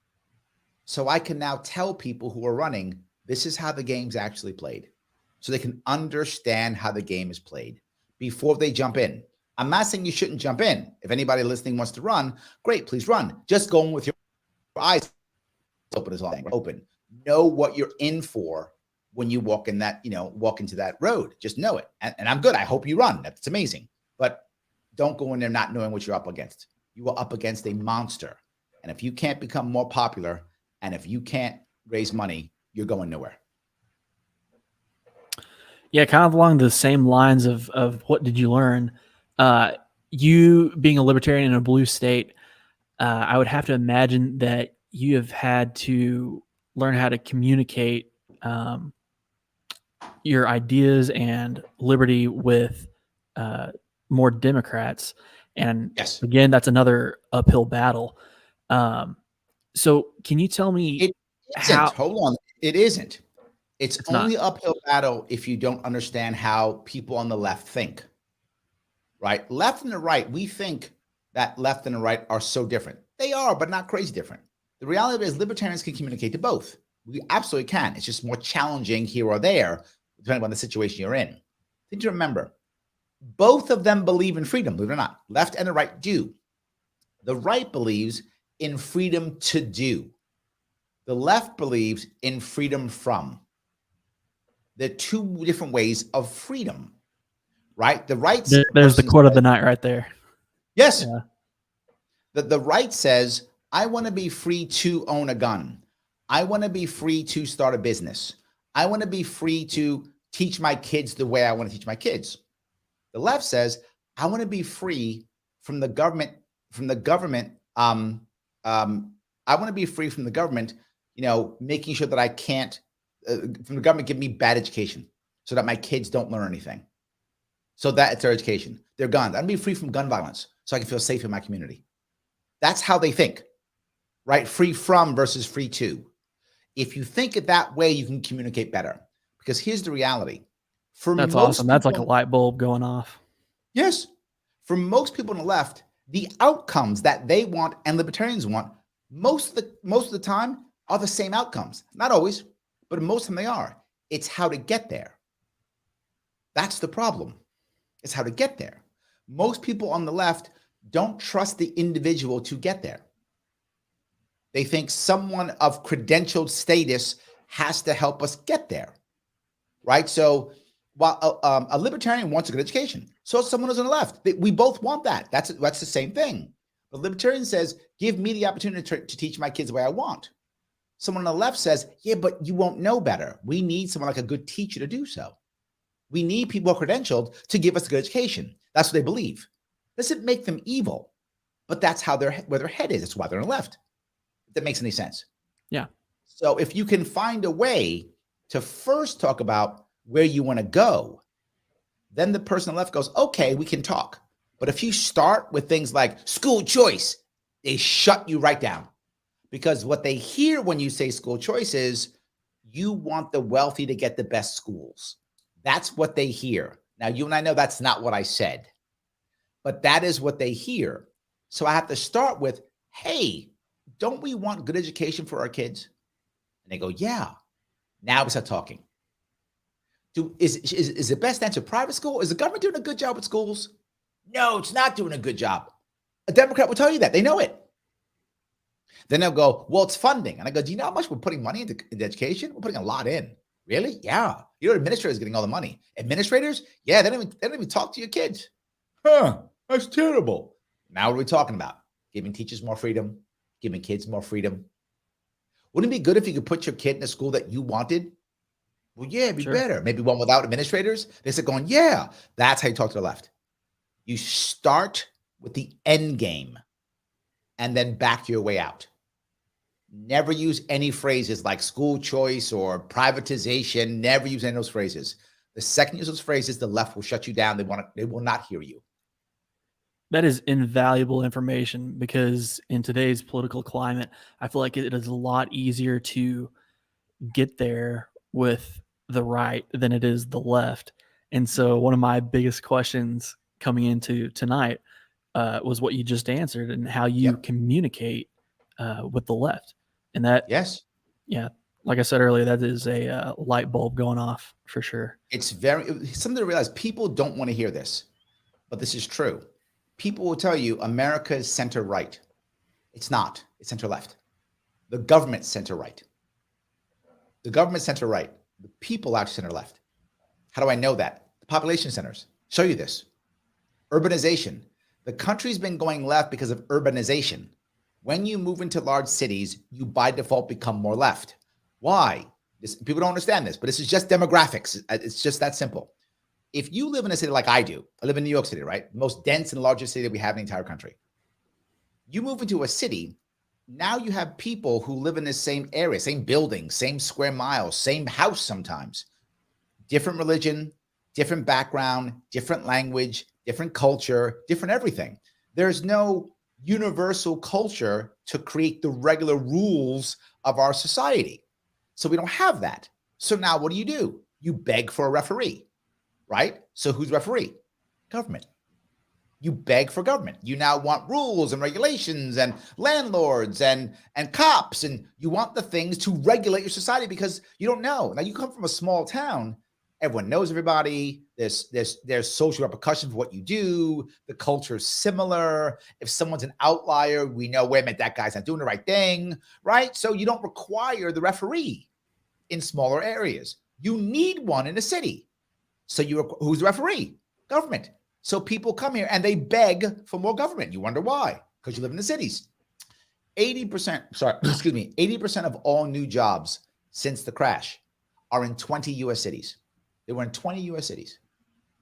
So I can now tell people who are running, this is how the game's actually played. So they can understand how the game is played before they jump in. I'm not saying you shouldn't jump in. If anybody listening wants to run, great, please run. Just go in with your eyes open as long as open. Know what you're in for when you walk in that, walk into that road. Just know it. And I'm good. I hope you run. That's amazing. But don't go in there not knowing what you're up against. You are up against a monster. And if you can't become more popular, and if you can't raise money, you're going nowhere. Yeah, kind of along the same lines of what did you learn? You being a libertarian in a blue state, I would have to imagine that you have had to learn how to communicate your ideas and liberty with more Democrats. And Yes. again, that's another uphill battle. So can you tell me It isn't. how Hold on. It isn't. It's it's not? only uphill battle if you don't understand how people on the left think, right? Left and the right, we think that left and the right are so different. They are, but not crazy different. The reality is libertarians can communicate to both. We absolutely can. It's just more challenging here or there, depending on the situation you're in. Need to remember, both of them believe in freedom, believe it or not. Left and the right do. The right believes in freedom to do. The left believes in freedom from. They're two different ways of freedom, right? The right There's the person quote of says, the night right there. yes. Yeah. The right says, I want to be free to own a gun. I want to be free to start a business. I want to be free to teach my kids the way I want to teach my kids. The left says, I want to be free from the government, I want to be free from the government, making sure that I can't, from the government giving me bad education so that my kids don't learn anything. So that it's their education, their guns. I want to be free from gun violence so I can feel safe in my community. That's how they think, right? Free from versus free to. If you think it that way, you can communicate better. Because here's the reality. That's awesome. That's like a light bulb going off. Yes. For most people on the left, the outcomes that they want and libertarians want, most of the time are the same outcomes. Not always, but most of them they are. It's how to get there. That's the problem. It's how to get there. Most people on the left don't trust the individual to get there. They think someone of credentialed status has to help us get there, right? So while a libertarian wants a good education, so someone who's on the left, we both want that. That's the same thing. The libertarian says, give me the opportunity to teach my kids the way I want. Someone on the left says, yeah, but you won't know better. We need someone like a good teacher to do so. We need people credentialed to give us a good education. That's what they believe. Doesn't make them evil, but that's how where their head is. That's why they're on the left. If that makes any sense. Yeah. So if you can find a way to first talk about where you want to go, then the person on the left goes, okay, we can talk. But if you start with things like school choice, they shut you right down. Because what they hear when you say school choice is you want the wealthy to get the best schools. That's what they hear. Now, you and I know that's not what I said, but that is what they hear. So I have to start with, hey, don't we want good education for our kids? And they go, yeah. Now we start talking. Is the best answer private school? Is the government doing a good job with schools? No, it's not doing a good job. A Democrat will tell you that. They know it. Then they'll go, well, it's funding. And I go, do you know how much we're putting money into education? We're putting a lot in. Really? Yeah. You know, administrators getting all the money. Administrators? Yeah, they don't even talk to your kids. Huh, that's terrible. Now what are we talking about? Giving teachers more freedom, giving kids more freedom. Wouldn't it be good if you could put your kid in a school that you wanted? Well, yeah, it'd be better. Maybe one without administrators. They said going, yeah, that's how you talk to the left. You start with the end game and then back your way out. Never use any phrases like school choice or privatization. Never use any of those phrases. The second you use those phrases, the left will shut you down. They will not hear you. That is invaluable information because in today's political climate, I feel like it is a lot easier to get there with the right than it is the left. And so one of my biggest questions coming into tonight was what you just answered and how you communicate with the left. And that, yes, yeah, like I said earlier, that is a light bulb going off for sure. It's something to realize. People don't want to hear this, but this is true. People will tell you America is center right. It's not. It's center left. The government's center right. The government center right. The people actually center left. How do I know that? The population centers show you this. Urbanization. The country's been going left because of urbanization. When you move into large cities, you by default become more left. Why? People don't understand this, but this is just demographics. It's just that simple. If you live in a city like I do, I live in New York City, right? The most dense and largest city that we have in the entire country. You move into a city, now you have people who live in the same area, same building, same square miles, same house sometimes. Different religion, different background, different language, different culture, different everything. There's no universal culture to create the regular rules of our society. So we don't have that. So now what do? You beg for a referee, right? So who's referee? Government. You beg for government. You now want rules and regulations and landlords and cops, and you want the things to regulate your society because you don't know. Now you come from a small town. Everyone knows everybody. There's social repercussions for what you do. The culture is similar. If someone's an outlier, we know, wait a minute, that guy's not doing the right thing, right? So you don't require the referee in smaller areas. You need one in a city. So who's the referee? Government. So people come here and they beg for more government. You wonder why? Because you live in the cities. 80% of all new jobs since the crash are in 20 U.S. cities. They were in 20 U.S. cities.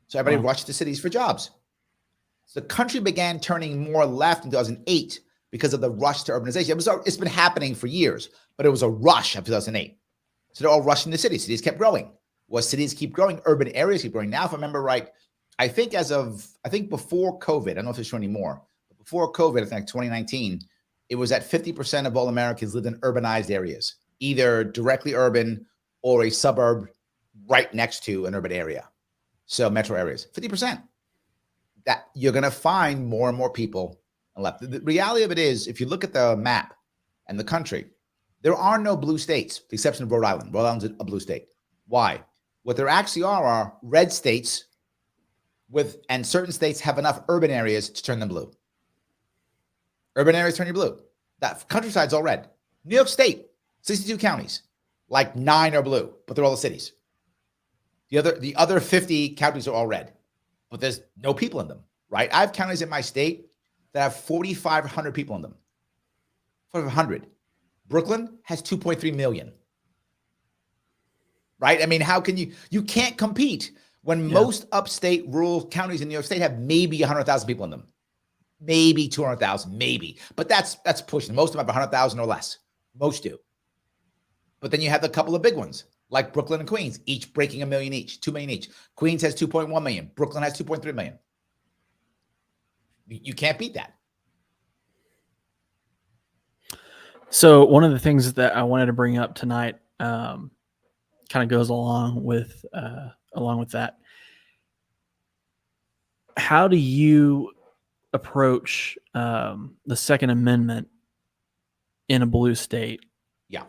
So everybody rushed to cities for jobs. So the country began turning more left in 2008 because of the rush to urbanization. It's been happening for years, but it was a rush of 2008. So they're all rushing to cities. Cities kept growing. Well, cities keep growing. Urban areas keep growing. Now, if I remember right, I think before COVID, I don't know if it's true anymore, but before COVID, I think 2019, it was at 50% of all Americans lived in urbanized areas, either directly urban or a suburb right next to an urban area. So metro areas, 50%. That you're going to find more and more people on the left. The reality of it is, if you look at the map and the country, there are no blue states, with the exception of Rhode Island. Rhode Island's a blue state. Why? What there actually are red states and certain states have enough urban areas to turn them blue. Urban areas turn you blue. That countryside's all red. New York State, 62 counties, like 9 are blue, but they're all the cities. The other 50 counties are all red, but there's no people in them, right? I have counties in my state that have 4,500 people in them. 4,500. Brooklyn has 2.3 million. Right? I mean, how can you can't compete when most upstate rural counties in New York State have maybe 100,000 people in them. Maybe 200,000, maybe. But that's pushing. Most of them have 100,000 or less. Most do. But then you have a couple of big ones, like Brooklyn and Queens, each breaking 1 million each, 2 million each. Queens has 2.1 million. Brooklyn has 2.3 million. You can't beat that. So one of the things that I wanted to bring up tonight kind of goes along with that. How do you approach the Second Amendment in a blue state? Yeah.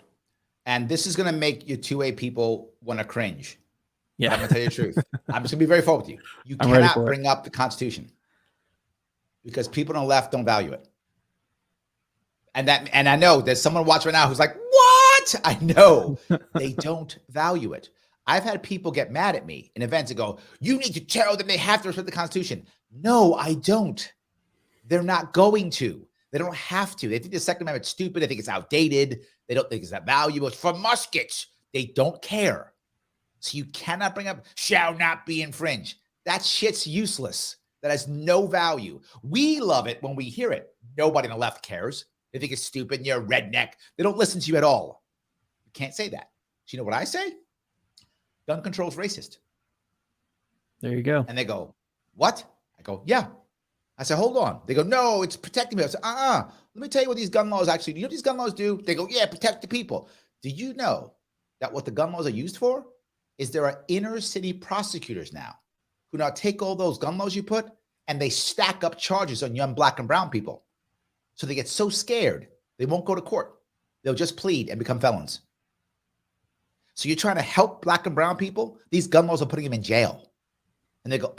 And this is going to make you 2A people want to cringe. Yeah. But I'm going to tell you the truth. I'm just going to be very forward with you. You cannot bring up the Constitution because people on the left don't value it. And I know there's someone watching right now who's like, what? I know they don't value it. I've had people get mad at me in events and go, you need to tell them they have to respect the Constitution. No, I don't. They're not going to. They don't have to. They think the Second Amendment's stupid. They think it's outdated. They don't think it's that valuable. It's for muskets. They don't care. So you cannot bring up shall not be infringed. That shit's useless. That has no value. We love it when we hear it. Nobody on the left cares. They think it's stupid and you're a redneck. They don't listen to you at all. You can't say that. So you know what I say? Gun control is racist. There you go. And they go, what? I go, yeah. I say, hold on. They go, no, it's protecting me. I say, let me tell you what these gun laws actually do. You know what these gun laws do? They go, yeah, protect the people. Do you know that what the gun laws are used for is there are inner city prosecutors now who now take all those gun laws you put and they stack up charges on young black and brown people. So they get so scared, they won't go to court. They'll just plead and become felons. So you're trying to help black and brown people? These gun laws are putting them in jail. And they go,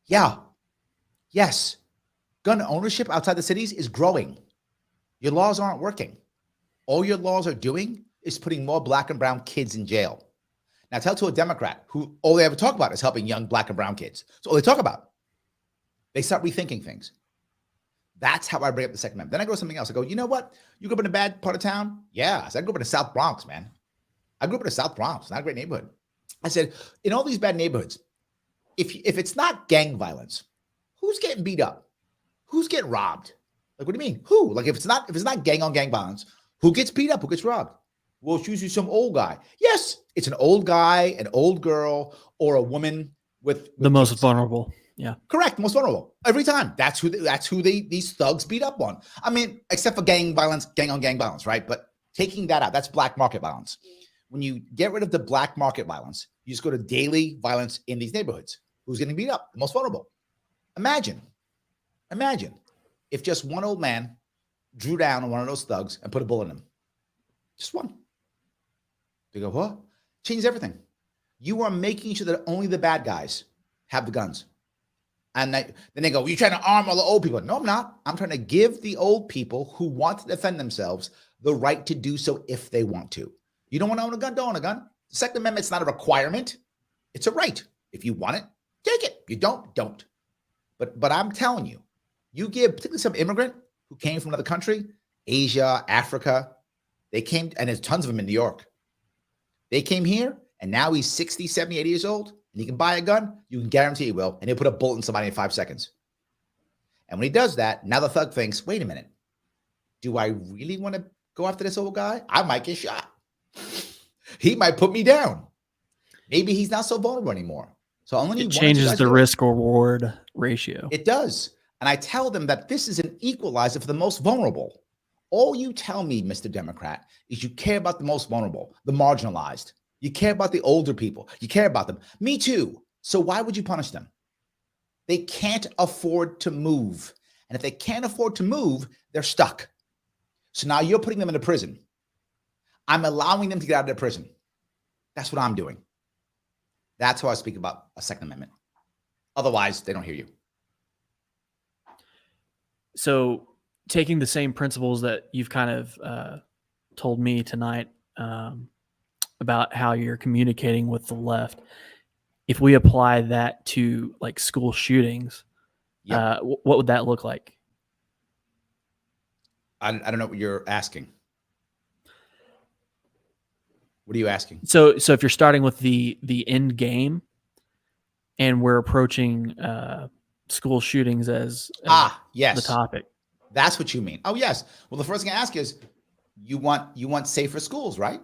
yeah, yes. Gun ownership outside the cities is growing. Your laws aren't working. All your laws are doing is putting more black and brown kids in jail. Now tell to a Democrat who all they ever talk about is helping young black and brown kids. That's all they talk about. They start rethinking things. That's how I bring up the Second Amendment. Then I go to something else. I go, you know what? You grew up in a bad part of town? Yeah. I said, I grew up in the South Bronx, man. I grew up in the South Bronx. Not a great neighborhood. I said, in all these bad neighborhoods, if it's not gang violence, who's getting beat up? Who's getting robbed? Like, what do you mean? Who? Like, if it's not gang on gang violence, who gets beat up? Who gets robbed? Well, it's usually some old guy. Yes, it's an old guy, an old girl, or a woman with the most kids. vulnerable. Yeah, correct. Most vulnerable every time. That's who these thugs beat up on. I mean, except for gang violence, gang on gang violence, right? But taking that out, that's black market violence. When you get rid of the black market violence, you just go to daily violence in these neighborhoods. Who's getting beat up? The most vulnerable. Imagine if just one old man drew down on one of those thugs and put a bullet in him. Just one. They go, what? Changes everything. You are making sure that only the bad guys have the guns. And then they go, you're trying to arm all the old people. No, I'm not. I'm trying to give the old people who want to defend themselves the right to do so if they want to. You don't want to own a gun, don't own a gun. The Second Amendment's not a requirement. It's a right. If you want it, take it. You don't. But I'm telling you, you give particularly some immigrant who came from another country, Asia, Africa, they came, and there's tons of them in New York. They came here, and now he's 60, 70, 80 years old, and he can buy a gun, you can guarantee he will, and he'll put a bullet in somebody in 5 seconds. And when he does that, now the thug thinks, wait a minute, do I really want to go after this old guy? I might get shot. He might put me down. Maybe he's not so vulnerable anymore. So only it changes the risk reward ratio. It does. And I tell them that this is an equalizer for the most vulnerable. All you tell me, Mr. Democrat, is you care about the most vulnerable, the marginalized. You care about the older people. You care about them. Me too. So why would you punish them? They can't afford to move. And if they can't afford to move, they're stuck. So now you're putting them into prison. I'm allowing them to get out of their prison. That's what I'm doing. That's how I speak about a Second Amendment. Otherwise, they don't hear you. So taking the same principles that you've kind of told me tonight about how you're communicating with the left, if we apply that to like school shootings, Yep. What would that look like? I don't know what you're asking. What are you asking? So if you're starting with the end game, and we're approaching school shootings as yes, the topic. That's what you mean. Oh, yes. Well, the first thing I ask is, you want safer schools, right?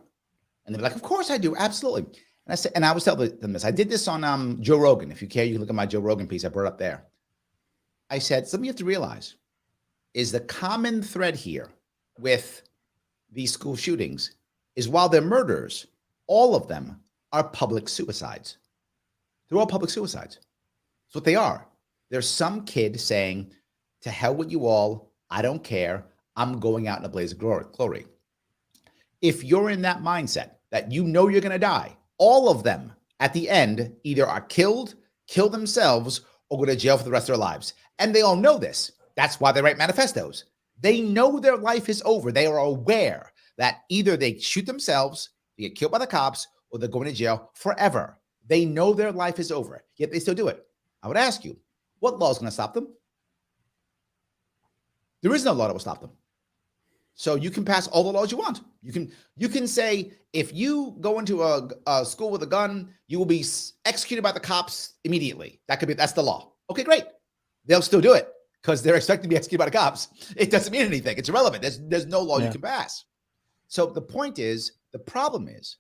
And they're like, of course I do, absolutely. And I said, and I always tell them this. I did this on Joe Rogan. If you care, you can look at my Joe Rogan piece I brought up there. I said, something you have to realize is the common thread here with these school shootings is while they're murders, all of them are public suicides. They're all public suicides. That's what they are. There's some kid saying, to hell with you all, I don't care, I'm going out in a blaze of glory. If you're in that mindset that you know you're going to die, all of them at the end either are killed, kill themselves, or go to jail for the rest of their lives. And they all know this. That's why they write manifestos. They know their life is over. They are aware that either they shoot themselves, they get killed by the cops, or they're going to jail forever. They know their life is over, yet they still do it. I would ask you, what law is going to stop them? There is no law that will stop them. So you can pass all the laws you want. You can say, if you go into a school with a gun, you will be executed by the cops immediately. That's the law. Okay, great. They'll still do it because they're expected to be executed by the cops. It doesn't mean anything. It's irrelevant. There's no law you can pass. So the point is, the problem is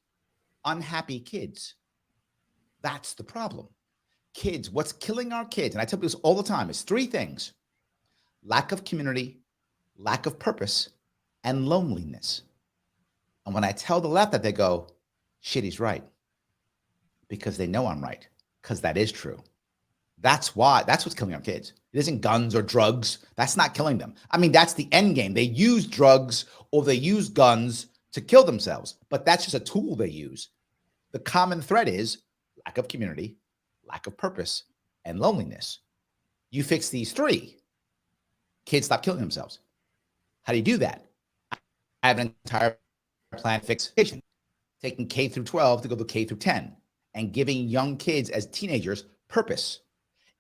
unhappy kids. That's the problem. Kids, what's killing our kids, and I tell people this all the time, is 3 things: lack of community, lack of purpose, and loneliness. And when I tell the left that, they go, shit, he's right. Because they know I'm right, because that is true. That's what's killing our kids. It isn't guns or drugs. That's not killing them. I mean, that's the end game. They use drugs or they use guns to kill themselves, but that's just a tool they use. The common thread is lack of community, lack of purpose, and loneliness. You fix these 3, kids stop killing themselves. How do you do that? I have an entire plan fix education, taking K through 12 to go to K through 10, and giving young kids as teenagers purpose.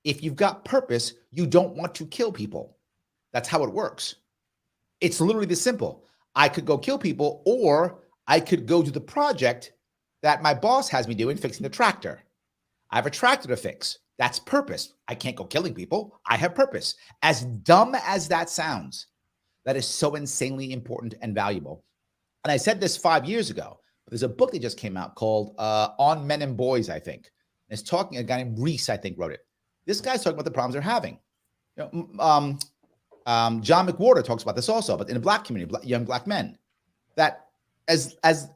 If you've got purpose, you don't want to kill people. That's how it works. It's literally this simple. I could go kill people, or I could go do the project that my boss has me doing, fixing the tractor. I have a tractor to fix. That's purpose. I can't go killing people. I have purpose. As dumb as that sounds, that is so insanely important and valuable. And I said this 5 years ago. There's a book that just came out called On Men and Boys, I think. And it's talking, a guy named Reese, I think, wrote it. This guy's talking about the problems they're having. John McWhorter talks about this also, but in the black community, young black men, that as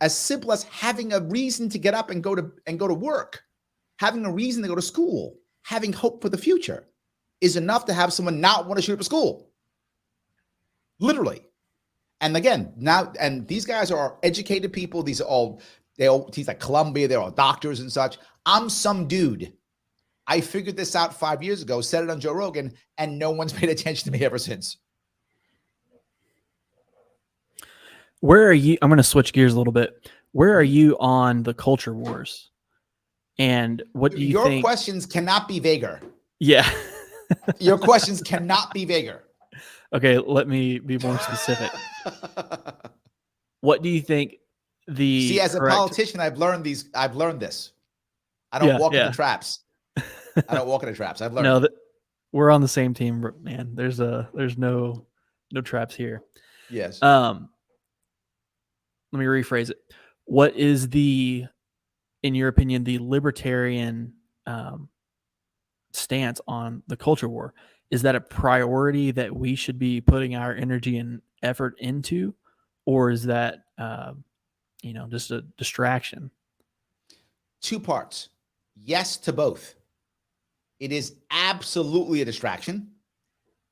simple as having a reason to get up and go to work, having a reason to go to school, having hope for the future is enough to have someone not want to shoot up a school. Literally. And again, now, and these guys are educated people. These are all, they all teach like Columbia. They're all doctors and such. I'm some dude. I figured this out 5 years ago, said it on Joe Rogan, and no one's paid attention to me ever since. Where are you? I'm going to switch gears a little bit. Where are you on the culture wars? And what do you think? Your questions cannot be vaguer. Yeah. Your questions cannot be vaguer. Okay, let me be more specific. What do you think the See, as a politician, I've learned this. I don't walk into traps. I don't walk into traps. I've learned. No, we're on the same team, man. There's no traps here. Yes. Let me rephrase it. What is in your opinion, the libertarian stance on the culture war? Is that a priority that we should be putting our energy and effort into, or is that just a distraction? Two parts. Yes to both. It is absolutely a distraction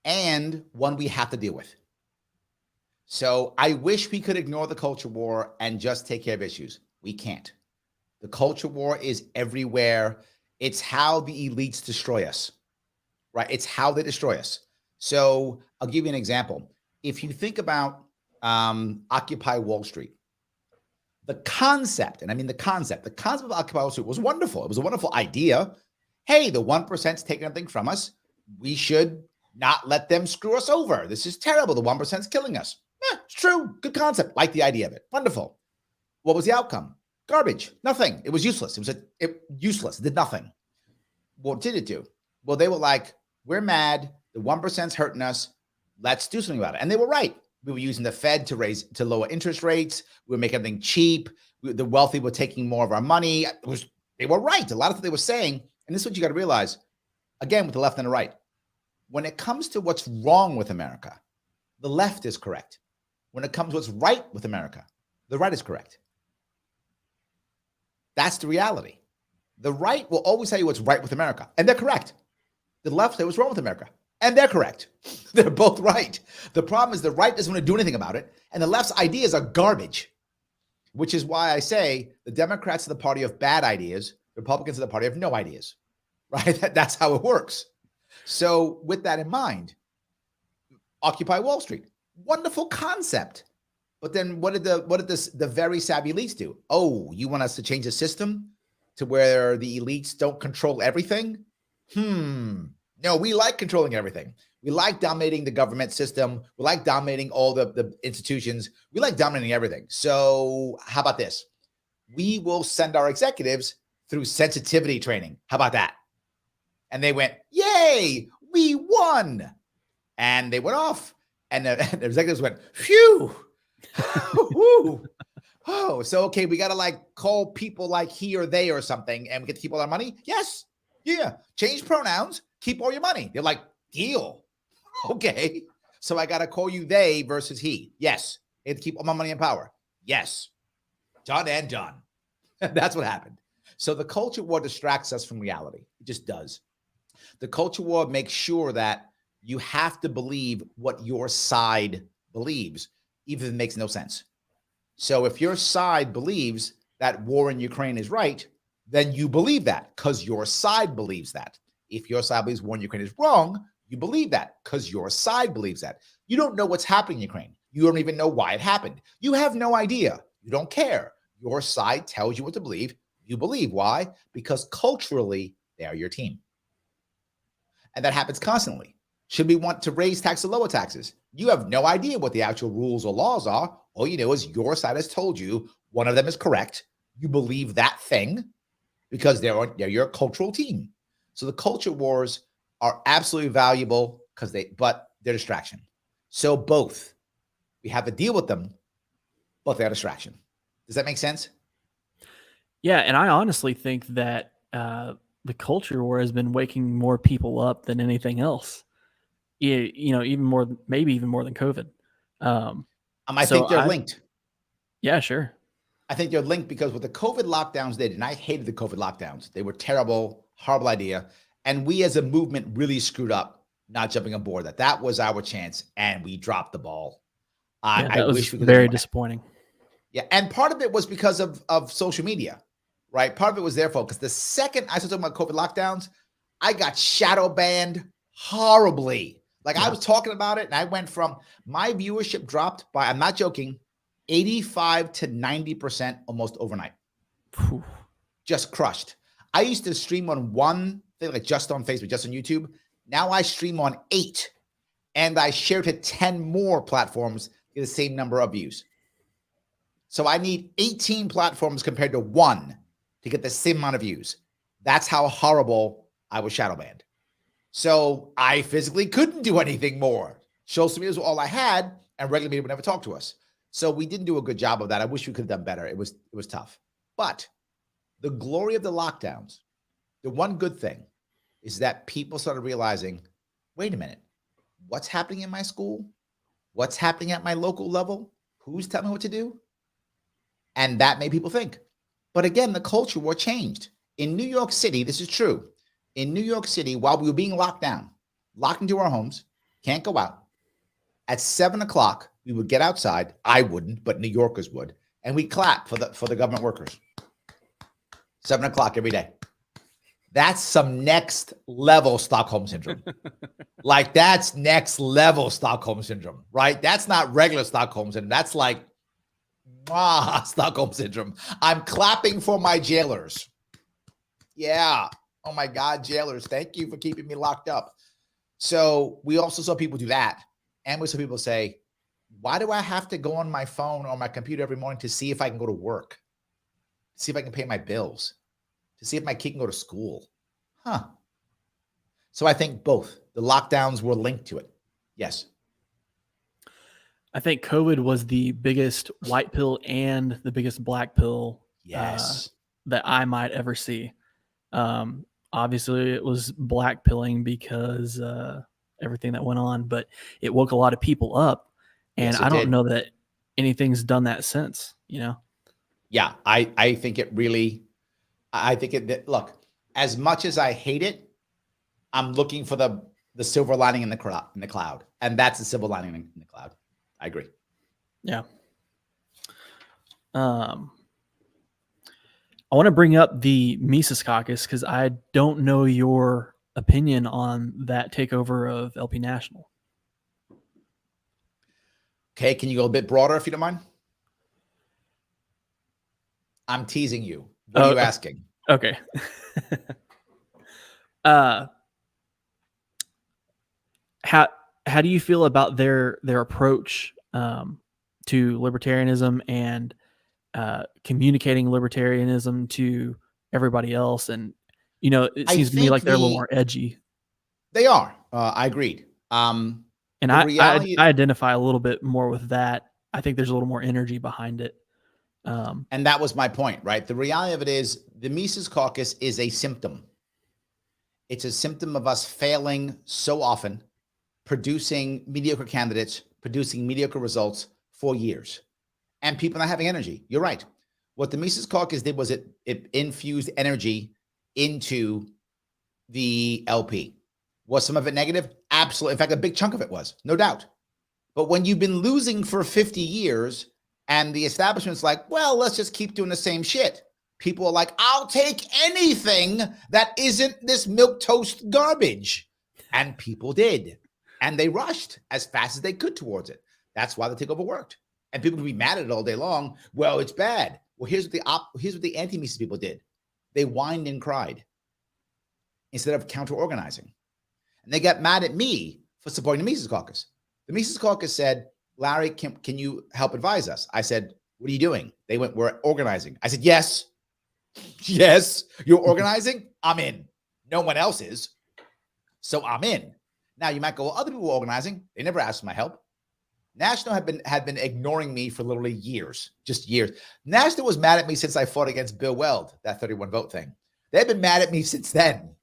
and one we have to deal with. So I wish we could ignore the culture war and just take care of issues. We can't. The culture war is everywhere. It's how the elites destroy us, right? It's how they destroy us. So I'll give you an example. If you think about Occupy Wall Street, the concept of Occupy Wall Street was wonderful. It was a wonderful idea. Hey, the 1%'s taking everything from us. We should not let them screw us over. This is terrible. The 1%'s killing us. Yeah, it's true. Good concept. Like the idea of it. Wonderful. What was the outcome? Garbage. Nothing. It was useless. It useless. It did nothing. What did it do? Well, they were like, we're mad. The 1%'s hurting us. Let's do something about it. And they were right. We were using the Fed to lower interest rates. We were making everything cheap. The wealthy were taking more of our money. They were right. A lot of what they were saying. And this is what you got to realize, again, with the left and the right. When it comes to what's wrong with America, the left is correct. When it comes to what's right with America, the right is correct. That's the reality. The right will always tell you what's right with America, and they're correct. The left say what's wrong with America, and they're correct. They're both right. The problem is the right doesn't want to do anything about it, and the left's ideas are garbage, which is why I say the Democrats are the party of bad ideas. Republicans are the party of no ideas, right? That's how it works. So with that in mind, Occupy Wall Street, wonderful concept. But then what did the very savvy elites do? Oh, you want us to change the system to where the elites don't control everything? No, we like controlling everything. We like dominating the government system. We like dominating all the institutions. We like dominating everything. So how about this? We will send our executives through sensitivity training. How about that? And they went, yay, we won. And they went off. And the executives went, phew. Oh, so, okay, we got to like call people like he or they or something and we get to keep all our money? Yes. Yeah. Change pronouns. Keep all your money. They're like, deal. Okay. So I got to call you they versus he. Yes. They have to keep all my money and power. Yes. Done and done. That's what happened. So the culture war distracts us from reality. It just does. The culture war makes sure that you have to believe what your side believes, even if it makes no sense. So if your side believes that war in Ukraine is right, then you believe that because your side believes that. If your side believes war in Ukraine is wrong, you believe that because your side believes that. You don't know what's happening in Ukraine. You don't even know why it happened. You have no idea. You don't care. Your side tells you what to believe. You believe. Why? Because culturally, they are your team. And that happens constantly. Should we want to raise taxes or lower taxes? You have no idea what the actual rules or laws are. All you know is your side has told you one of them is correct. You believe that thing because they're your cultural team. So the culture wars are absolutely valuable but they're distraction. So both, we have to deal with them, but they're distraction. Does that make sense? Yeah, and I honestly think that the culture war has been waking more people up than anything else. Even more, maybe even more than COVID. I think they're linked. Yeah, sure. I think they're linked because what the COVID lockdowns did, and I hated the COVID lockdowns. They were terrible, horrible idea. And we as a movement really screwed up not jumping on board. That was our chance, and we dropped the ball. I wish we could. Very disappointing. Yeah, and part of it was because of social media, right? Part of it was their fault because the second I started talking about COVID lockdowns, I got shadow banned horribly. Like I was talking about it, and I went from my viewership dropped by, I'm not joking, 85 to 90% almost overnight. Whew. Just crushed. I used to stream on one thing, like just on Facebook, just on YouTube. Now I stream on 8, and I share to 10 more platforms to get the same number of views. So I need 18 platforms compared to 1 to get the same amount of views. That's how horrible I was shadow banned. So I physically couldn't do anything more. Social media was all I had, and regular media would never talk to us. So we didn't do a good job of that. I wish we could have done better. It was tough. But the glory of the lockdowns, the one good thing is that people started realizing, wait a minute, what's happening in my school? What's happening at my local level? Who's telling me what to do? And that made people think. But again, the culture war changed. In New York City, this is true. In New York City, while we were being locked down, locked into our homes, can't go out, at 7 o'clock, we would get outside. I wouldn't, but New Yorkers would. And we'd clap for the government workers. 7 o'clock every day. That's some next level Stockholm syndrome. Like that's next level Stockholm syndrome, right? That's not regular Stockholm syndrome. That's like Stockholm syndrome. I'm clapping for my jailers. Yeah. Oh my God, jailers. Thank you for keeping me locked up. So we also saw people do that. And we saw people say, why do I have to go on my phone or my computer every morning to see if I can go to work? See if I can pay my bills? To see if my kid can go to school? Huh. So I think both. The lockdowns were linked to it. Yes. I think COVID was the biggest white pill and the biggest black pill that I might ever see. Obviously, it was black pilling because everything that went on, but it woke a lot of people up. And yes, I don't did. know that anything's done that since, Yeah, I think it really, I think it, look, as much as I hate it, I'm looking for the silver lining in the cloud. And that's the silver lining in the cloud. I agree. Yeah. I want to bring up the Mises Caucus because I don't know your opinion on that takeover of LP National. Okay, can you go a bit broader if you don't mind? I'm teasing you. What are you asking? Okay. How do you feel about their approach to libertarianism and communicating libertarianism to everybody else? And it seems to me like they're a little more edgy. They are. I agreed. And I identify a little bit more with that. I think there's a little more energy behind it. And that was my point, right? The reality of it is the Mises Caucus is a symptom. It's a symptom of us failing so often, producing mediocre candidates, producing mediocre results for years, and people not having energy. You're right. What the Mises Caucus did was it infused energy into the LP. Was some of it negative? Absolutely. In fact, a big chunk of it was, no doubt. But when you've been losing for 50 years and the establishment's like, well, let's just keep doing the same shit. People are like, I'll take anything that isn't this milquetoast garbage. And people did. And they rushed as fast as they could towards it. That's why the takeover worked. And people can be mad at it all day long. Well, it's bad. Well, here's what the anti-Mises people did. They whined and cried instead of counter-organizing. And they got mad at me for supporting the Mises Caucus. The Mises Caucus said, Larry, can you help advise us? I said, what are you doing? They went, we're organizing. I said, yes. Yes, you're organizing? I'm in. No one else is. So I'm in. Now you might go, well, other people were organizing. They never asked for my help. National had been ignoring me for literally years, just years. National was mad at me since I fought against Bill Weld, that 31 vote thing. They've been mad at me since then.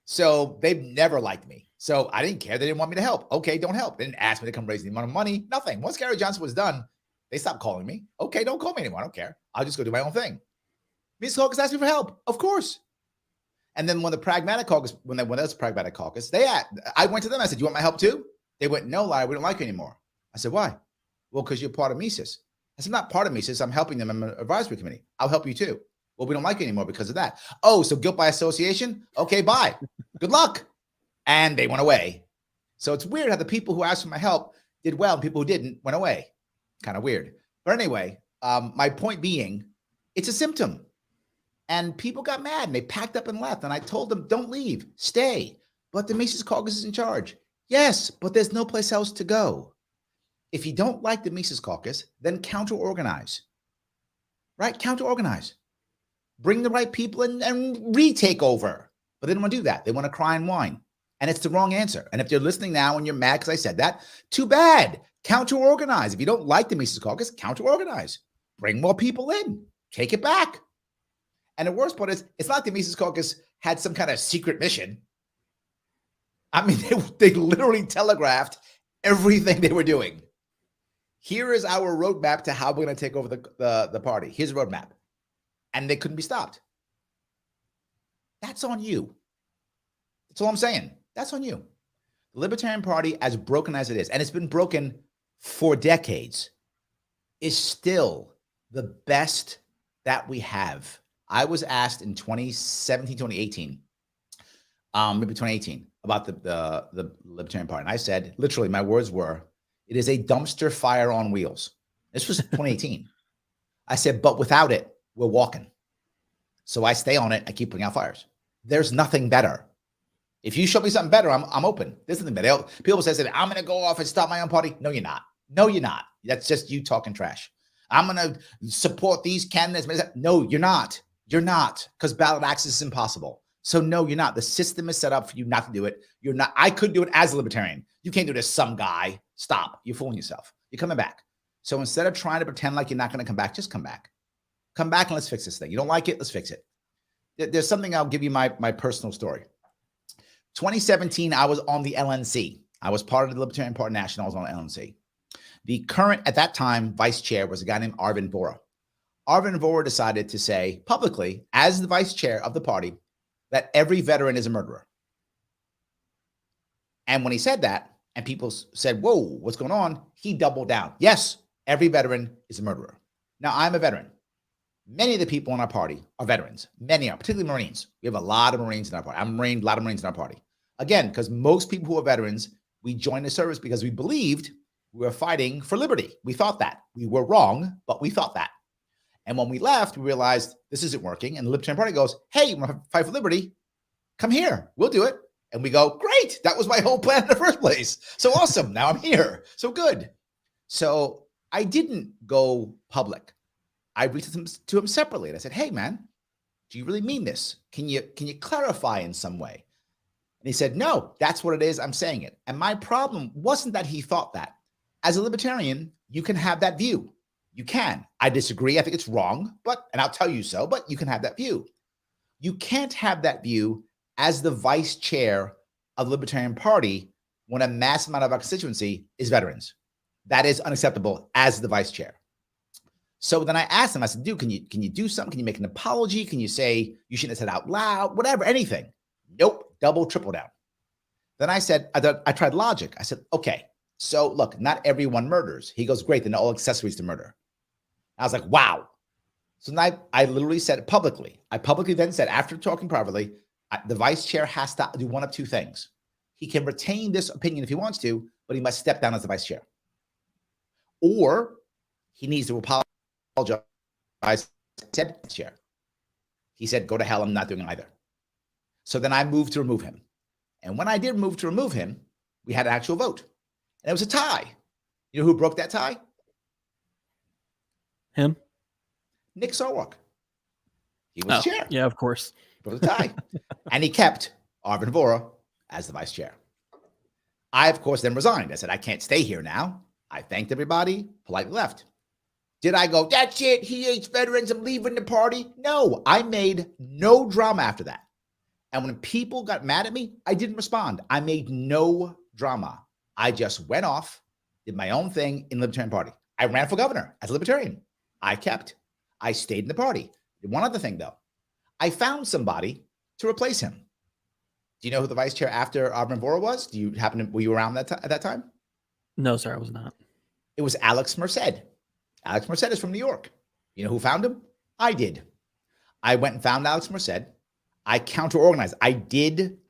So they've never liked me. So I didn't care. They didn't want me to help. Okay, don't help. They didn't ask me to come raise the amount of money. Nothing. Once Gary Johnson was done, they stopped calling me. Okay, don't call me anymore. I don't care. I'll just go do my own thing. Mises Caucus asked me for help. Of course. And then when the Pragmatic Caucus, when there was Pragmatic Caucus, I went to them. I said, you want my help too? They went, no, Larry, we don't like you anymore. I said, why? Well, because you're part of Mises. I said, I'm not part of Mises. I'm helping them. I'm an advisory committee. I'll help you too. Well, we don't like you anymore because of that. Oh, so guilt by association? Okay, bye. Good luck. And they went away. So it's weird how the people who asked for my help did well and people who didn't went away. Kind of weird. But anyway, my point being, it's a symptom. And people got mad and they packed up and left. And I told them, don't leave, stay. But the Mises Caucus is in charge. Yes, but there's no place else to go. If you don't like the Mises Caucus, then counter-organize. Right? Counter-organize. Bring the right people and retake over. But they don't want to do that. They want to cry and whine. And it's the wrong answer. And if you're listening now and you're mad because I said that, too bad. Counter-organize. If you don't like the Mises Caucus, counter-organize. Bring more people in. Take it back. And the worst part is, it's not like the Mises Caucus had some kind of secret mission. I mean, they literally telegraphed everything they were doing. Here is our roadmap to how we're going to take over the party. Here's a roadmap. And they couldn't be stopped. That's on you. That's all I'm saying. That's on you. The Libertarian Party, as broken as it is, and it's been broken for decades, is still the best that we have. I was asked in 2017, 2018, maybe 2018, about the Libertarian Party. And I said, literally, my words were, it is a dumpster fire on wheels. This was 2018. I said, but without it, we're walking. So I stay on it. I keep putting out fires. There's nothing better. If you show me something better, I'm open. There's nothing better. People say, I'm going to go off and start my own party. No, you're not. No, you're not. That's just you talking trash. I'm going to support these candidates. No, you're not. You're not, because ballot access is impossible. So no, you're not. The system is set up for you not to do it. You're not. I could do it as a libertarian. You can't do it as some guy. Stop. You're fooling yourself. You're coming back. So instead of trying to pretend like you're not going to come back, just come back. Come back and let's fix this thing. You don't like it? Let's fix it. There's something, I'll give you my personal story. 2017, I was on the LNC. I was part of the Libertarian Party National. I was on the LNC. The current, at that time, vice chair was a guy named Arvind Vohra. Arvind Vohra decided to say publicly, as the vice chair of the party, that every veteran is a murderer. And when he said that, and people said, whoa, what's going on? He doubled down. Yes, every veteran is a murderer. Now, I'm a veteran. Many of the people in our party are veterans. Many are, particularly Marines. We have a lot of Marines in our party. I'm a Marine, a lot of Marines in our party. Again, because most people who are veterans, we joined the service because we believed we were fighting for liberty. We thought that. We were wrong, but we thought that. And when we left, we realized this isn't working. And the Libertarian Party goes, hey, you want to fight for liberty? Come here. We'll do it. And we go, great. That was my whole plan in the first place. So awesome. Now I'm here. So good. So I didn't go public. I reached to him separately. And I said, hey, man, do you really mean this? Can you clarify in some way? And he said, no, that's what it is. I'm saying it. And my problem wasn't that he thought that. As a libertarian, you can have that view. You can. I disagree. I think it's wrong, and I'll tell you so, but you can have that view. You can't have that view as the vice chair of the Libertarian Party when a mass amount of our constituency is veterans. That is unacceptable as the vice chair. So then I asked him, I said, dude, can you do something? Can you make an apology? Can you say you shouldn't have said out loud? Whatever, anything. Nope, double, triple down. Then I said, I tried logic. I said, okay, so look, not everyone murders. He goes, great, then all accessories to murder. I was like, wow. So then I literally said it publicly. I publicly then said, after talking privately, the vice chair has to do one of two things. He can retain this opinion if he wants to, but he must step down as the vice chair. Or He needs to apologize. I said, chair. He said, go to hell. I'm not doing either. So then I moved to remove him. And when I did move to remove him, we had an actual vote. And it was a tie. You know who broke that tie? Him? Nick Sarwark. He was chair. Yeah, of course. He broke the tie. And he kept Arvin Vohra as the vice chair. I, of course, then resigned. I said, I can't stay here now. I thanked everybody, politely left. Did I go, that's it, he hates veterans, I'm leaving the party? No, I made no drama after that. And when people got mad at me, I didn't respond. I made no drama. I just went off, did my own thing in the Libertarian Party. I ran for governor as a Libertarian. I stayed in the party. One other thing, though, I found somebody to replace him. Do you know who the vice chair after Arvin Vohra was? Were you around at that time? No, sir, I was not. It was Alex Merced. Alex Merced is from New York. You know who found him? I did. I went and found Alex Merced. I counter-organized. I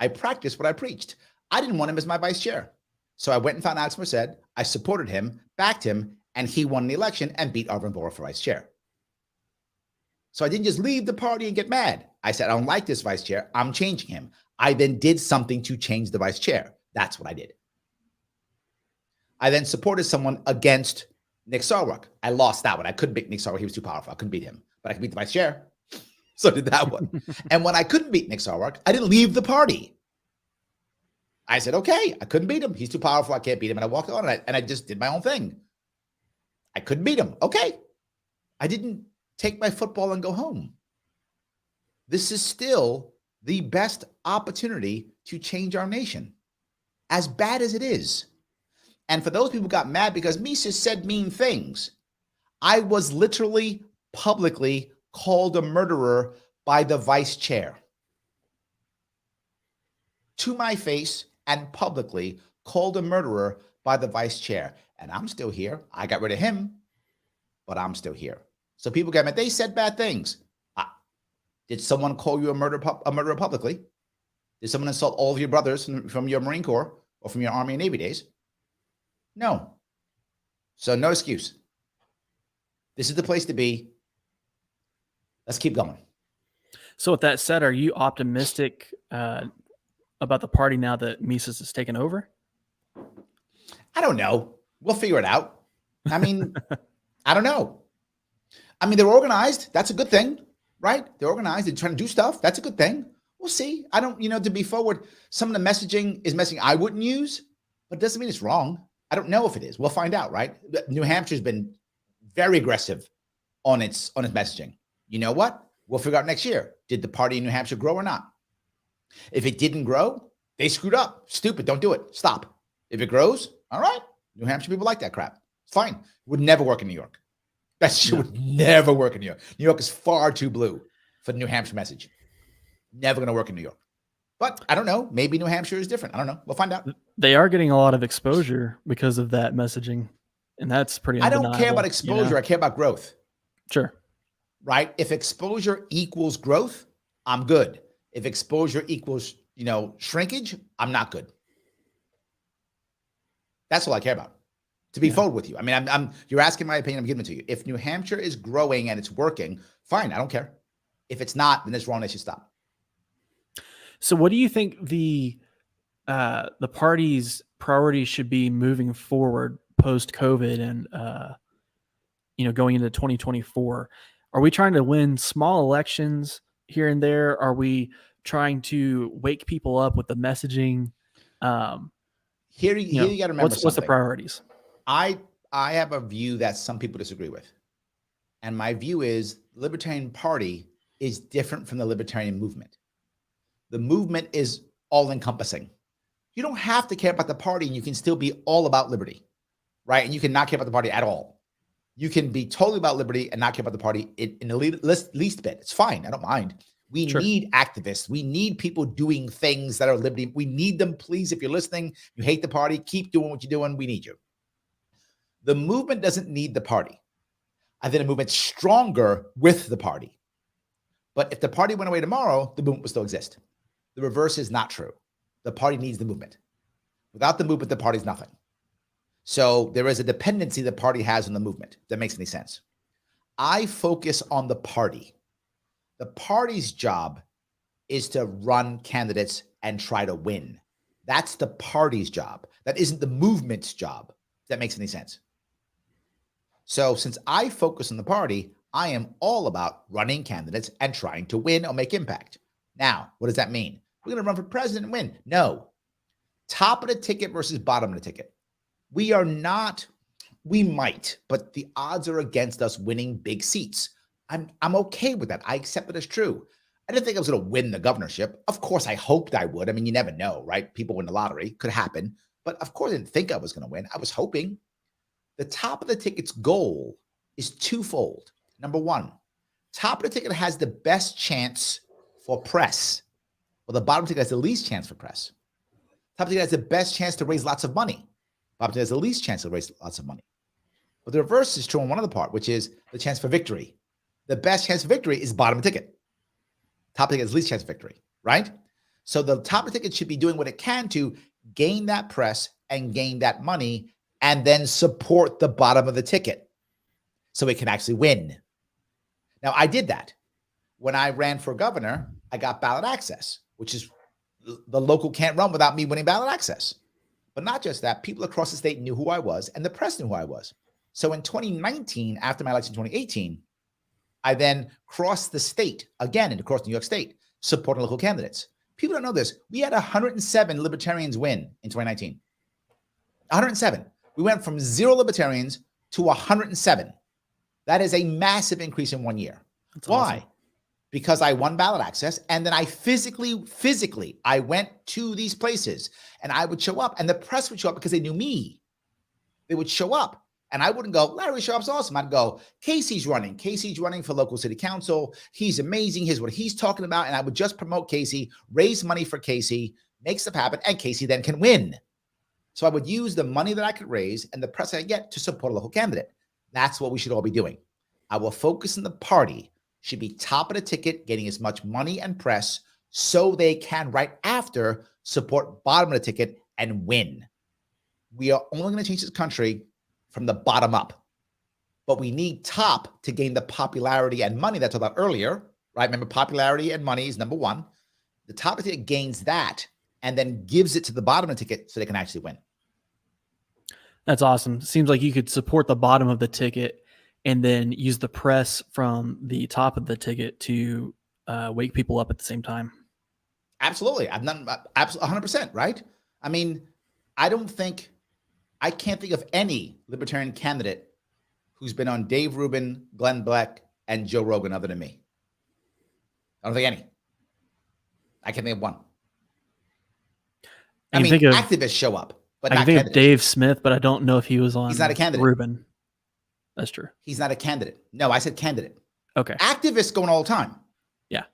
practiced what I preached. I didn't want him as my vice chair. So I went and found Alex Merced. I supported him, backed him, and he won the election and beat Arvin Vohra for vice chair. So I didn't just leave the party and get mad. I said, I don't like this vice chair. I'm changing him. I then did something to change the vice chair. That's what I did. I then supported someone against Nick Sarwark. I lost that one. I couldn't beat Nick Sarwark. He was too powerful. I couldn't beat him, but I could beat the vice chair. So did that one. And when I couldn't beat Nick Sarwark, I didn't leave the party. I said, okay, I couldn't beat him. He's too powerful. I can't beat him. And I walked on and I just did my own thing. I couldn't beat him. Okay. I didn't take my football and go home. This is still the best opportunity to change our nation, as bad as it is. And for those people who got mad because Mises said mean things, I was literally publicly called a murderer by the vice chair. To my face and publicly called a murderer by the vice chair. And I'm still here. I got rid of him, but I'm still here. So people get mad. They said bad things. Did someone call you a murderer publicly? Did someone insult all of your brothers from your Marine Corps or from your Army and Navy days? No. So no excuse. This is the place to be. Let's keep going. So with that said, are you optimistic about the party now that Mises has taken over? I don't know. We'll figure it out. I mean, I don't know. I mean, they're organized. That's a good thing, right? They're organized. They're trying to do stuff. That's a good thing. We'll see. I don't, to be forward, some of the messaging is messaging I wouldn't use, but it doesn't mean it's wrong. I don't know if it is. We'll find out, right? New Hampshire's been very aggressive on its messaging. You know what? We'll figure out next year. Did the party in New Hampshire grow or not? If it didn't grow, they screwed up. Stupid. Don't do it. Stop. If it grows, all right. New Hampshire people like that crap. It's fine. It would never work in New York. That shit would never work in New York. New York is far too blue for the New Hampshire message. Never going to work in New York. But I don't know. Maybe New Hampshire is different. I don't know. We'll find out. They are getting a lot of exposure because of that messaging. And that's pretty undeniable. I don't care about exposure. I care about growth. Sure. Right? If exposure equals growth, I'm good. If exposure equals, shrinkage, I'm not good. That's all I care about. To be forward with you. I mean, you're asking my opinion, I'm giving it to you. If New Hampshire is growing and it's working, fine, I don't care. If it's not, then it's wrong, they should stop. So what do you think the party's priorities should be moving forward post-COVID and going into 2024? Are we trying to win small elections here and there? Are we trying to wake people up with the messaging? Here you got to remember what's the priorities? I have a view that some people disagree with. And my view is the Libertarian Party is different from the Libertarian movement. The movement is all-encompassing. You don't have to care about the party and you can still be all about liberty, right? And you can not care about the party at all. You can be totally about liberty and not care about the party in the least bit. It's fine. I don't mind. We need activists. We need people doing things that are liberty. We need them. Please, if you're listening, you hate the party, keep doing what you're doing. We need you. The movement doesn't need the party. I think the movement's stronger with the party. But if the party went away tomorrow, the movement would still exist. The reverse is not true. The party needs the movement. Without the movement, the party's nothing. So there is a dependency the party has on the movement. If that makes any sense. I focus on the party. The party's job is to run candidates and try to win. That's the party's job. That isn't the movement's job. If that makes any sense. So since I focus on the party, I am all about running candidates and trying to win or make impact. Now, what does that mean? We're going to run for president and win? No. Top of the ticket versus bottom of the ticket. We are not, we might, but the odds are against us winning big seats. I'm okay with that. I accept it as true. I didn't think I was going to win the governorship. Of course, I hoped I would. I mean, you never know, right? People win the lottery. Could happen. But of course, I didn't think I was going to win. I was hoping. The top of the ticket's goal is twofold. Number one, top of the ticket has the best chance for press. Well, the bottom ticket has the least chance for press. Top ticket has the best chance to raise lots of money. Bottom ticket has the least chance to raise lots of money. But the reverse is true on one other part, which is the chance for victory. The best chance for victory is bottom of the ticket. Top ticket has the least chance of victory, right? So the top of the ticket should be doing what it can to gain that press and gain that money and then support the bottom of the ticket so it can actually win. Now, I did that. When I ran for governor, I got ballot access, which is the local can't run without me winning ballot access. But not just that, people across the state knew who I was and the press knew who I was. So in 2019, after my election in 2018, I then crossed the state again and across New York State, supporting local candidates. People don't know this. We had 107 libertarians win in 2019. 107. We went from 0 libertarians to 107. That is a massive increase in 1 year. That's Why? awesome. Because I won ballot access, and then I physically, I went to these places, and I would show up, and the press would show up because they knew me. They would show up, and I wouldn't go, Larry Sharpe's awesome. I'd go, Casey's running. Casey's running for local city council. He's amazing. Here's what he's talking about, and I would just promote Casey, raise money for Casey, make stuff happen, and Casey then can win. So I would use the money that I could raise and the press I get to support a local candidate. That's what we should all be doing. I will focus on the party. Should be top of the ticket, getting as much money and press so they can right after support bottom of the ticket and win. We are only going to change this country from the bottom up, but we need top to gain the popularity and money that's about earlier, right? Remember, popularity and money is number one. The top of the ticket gains that and then gives it to the bottom of the ticket so they can actually win. That's awesome. Seems like you could support the bottom of the ticket and then use the press from the top of the ticket to wake people up at the same time. Absolutely. I've done absolutely 100%, right? I mean, I can't think of any libertarian candidate who's been on Dave Rubin, Glenn Beck, and Joe Rogan other than me. I don't think any. I can't think of one. I mean, activists show up, but not candidates. I can think of Dave Smith, but I don't know if he was on. He's not a candidate. Rubin. That's true. He's not a candidate. No, I said candidate. Okay. Activists going all the time. Yeah.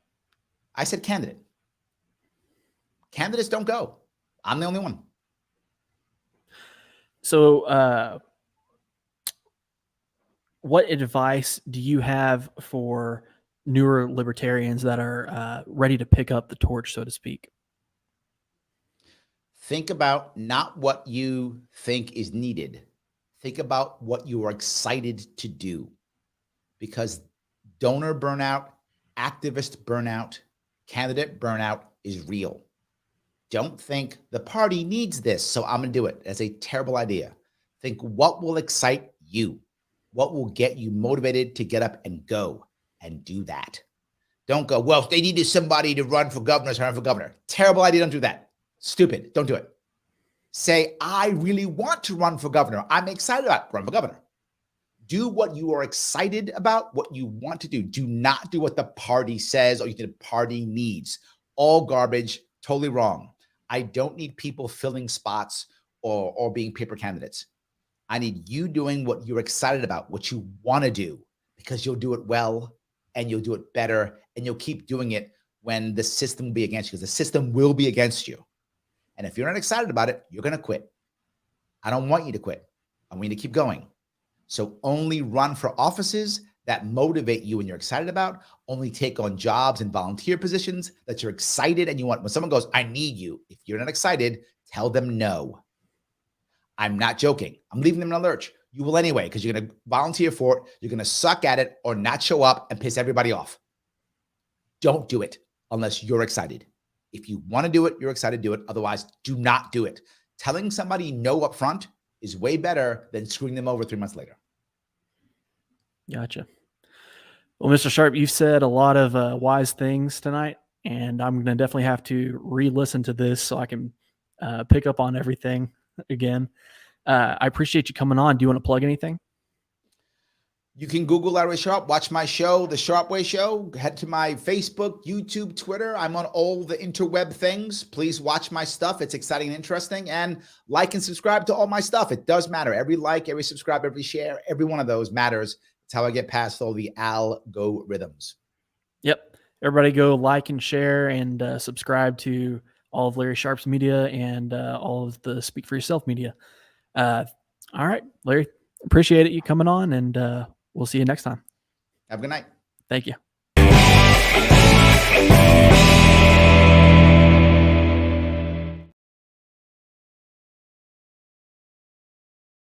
I said candidate. Candidates don't go. I'm the only one. So what advice do you have for newer libertarians that are ready to pick up the torch, so to speak? Think about not what you think is needed. Think about what you are excited to do, because donor burnout, activist burnout, candidate burnout is real. Don't think the party needs this, so I'm going to do it. That's a terrible idea. Think what will excite you, what will get you motivated to get up and go and do that. Don't go, well, if they needed somebody to run for governor, so run for governor. Terrible idea. Don't do that. Stupid. Don't do it. Say, I really want to run for governor. I'm excited about run for governor. Do what you are excited about, what you want to do. Do not do what the party says or you think the party needs. All garbage, totally wrong. I don't need people filling spots or being paper candidates. I need you doing what you're excited about, what you want to do, because you'll do it well and you'll do it better and you'll keep doing it when the system will be against you, because the system will be against you. And if you're not excited about it, you're going to quit. I don't want you to quit. I want you to keep going. So only run for offices that motivate you and you're excited about. Only take on jobs and volunteer positions that you're excited and you want. When someone goes, I need you, if you're not excited, tell them no. I'm not joking. I'm leaving them in a lurch. You will anyway, because you're going to volunteer for it. You're going to suck at it or not show up and piss everybody off. Don't do it unless you're excited. If you want to do it, you're excited to do it. Otherwise, do not do it. Telling somebody no up front is way better than screwing them over 3 months later. Gotcha. Well, Mr. Sharpe, you've said a lot of wise things tonight, and I'm going to definitely have to re-listen to this so I can pick up on everything again. I appreciate you coming on. Do you want to plug anything? You can Google Larry Sharpe, watch my show, The Sharpe Way Show. Head to my Facebook, YouTube, Twitter. I'm on all the interweb things. Please watch my stuff. It's exciting and interesting. And like and subscribe to all my stuff. It does matter. Every like, every subscribe, every share, every one of those matters. It's how I get past all the algorithms. Yep. Everybody go like and share and subscribe to all of Larry Sharpe's media and all of the Speak for Yourself media. All right, Larry, appreciate it you coming on, and we'll see you next time. Have a good night. Thank you.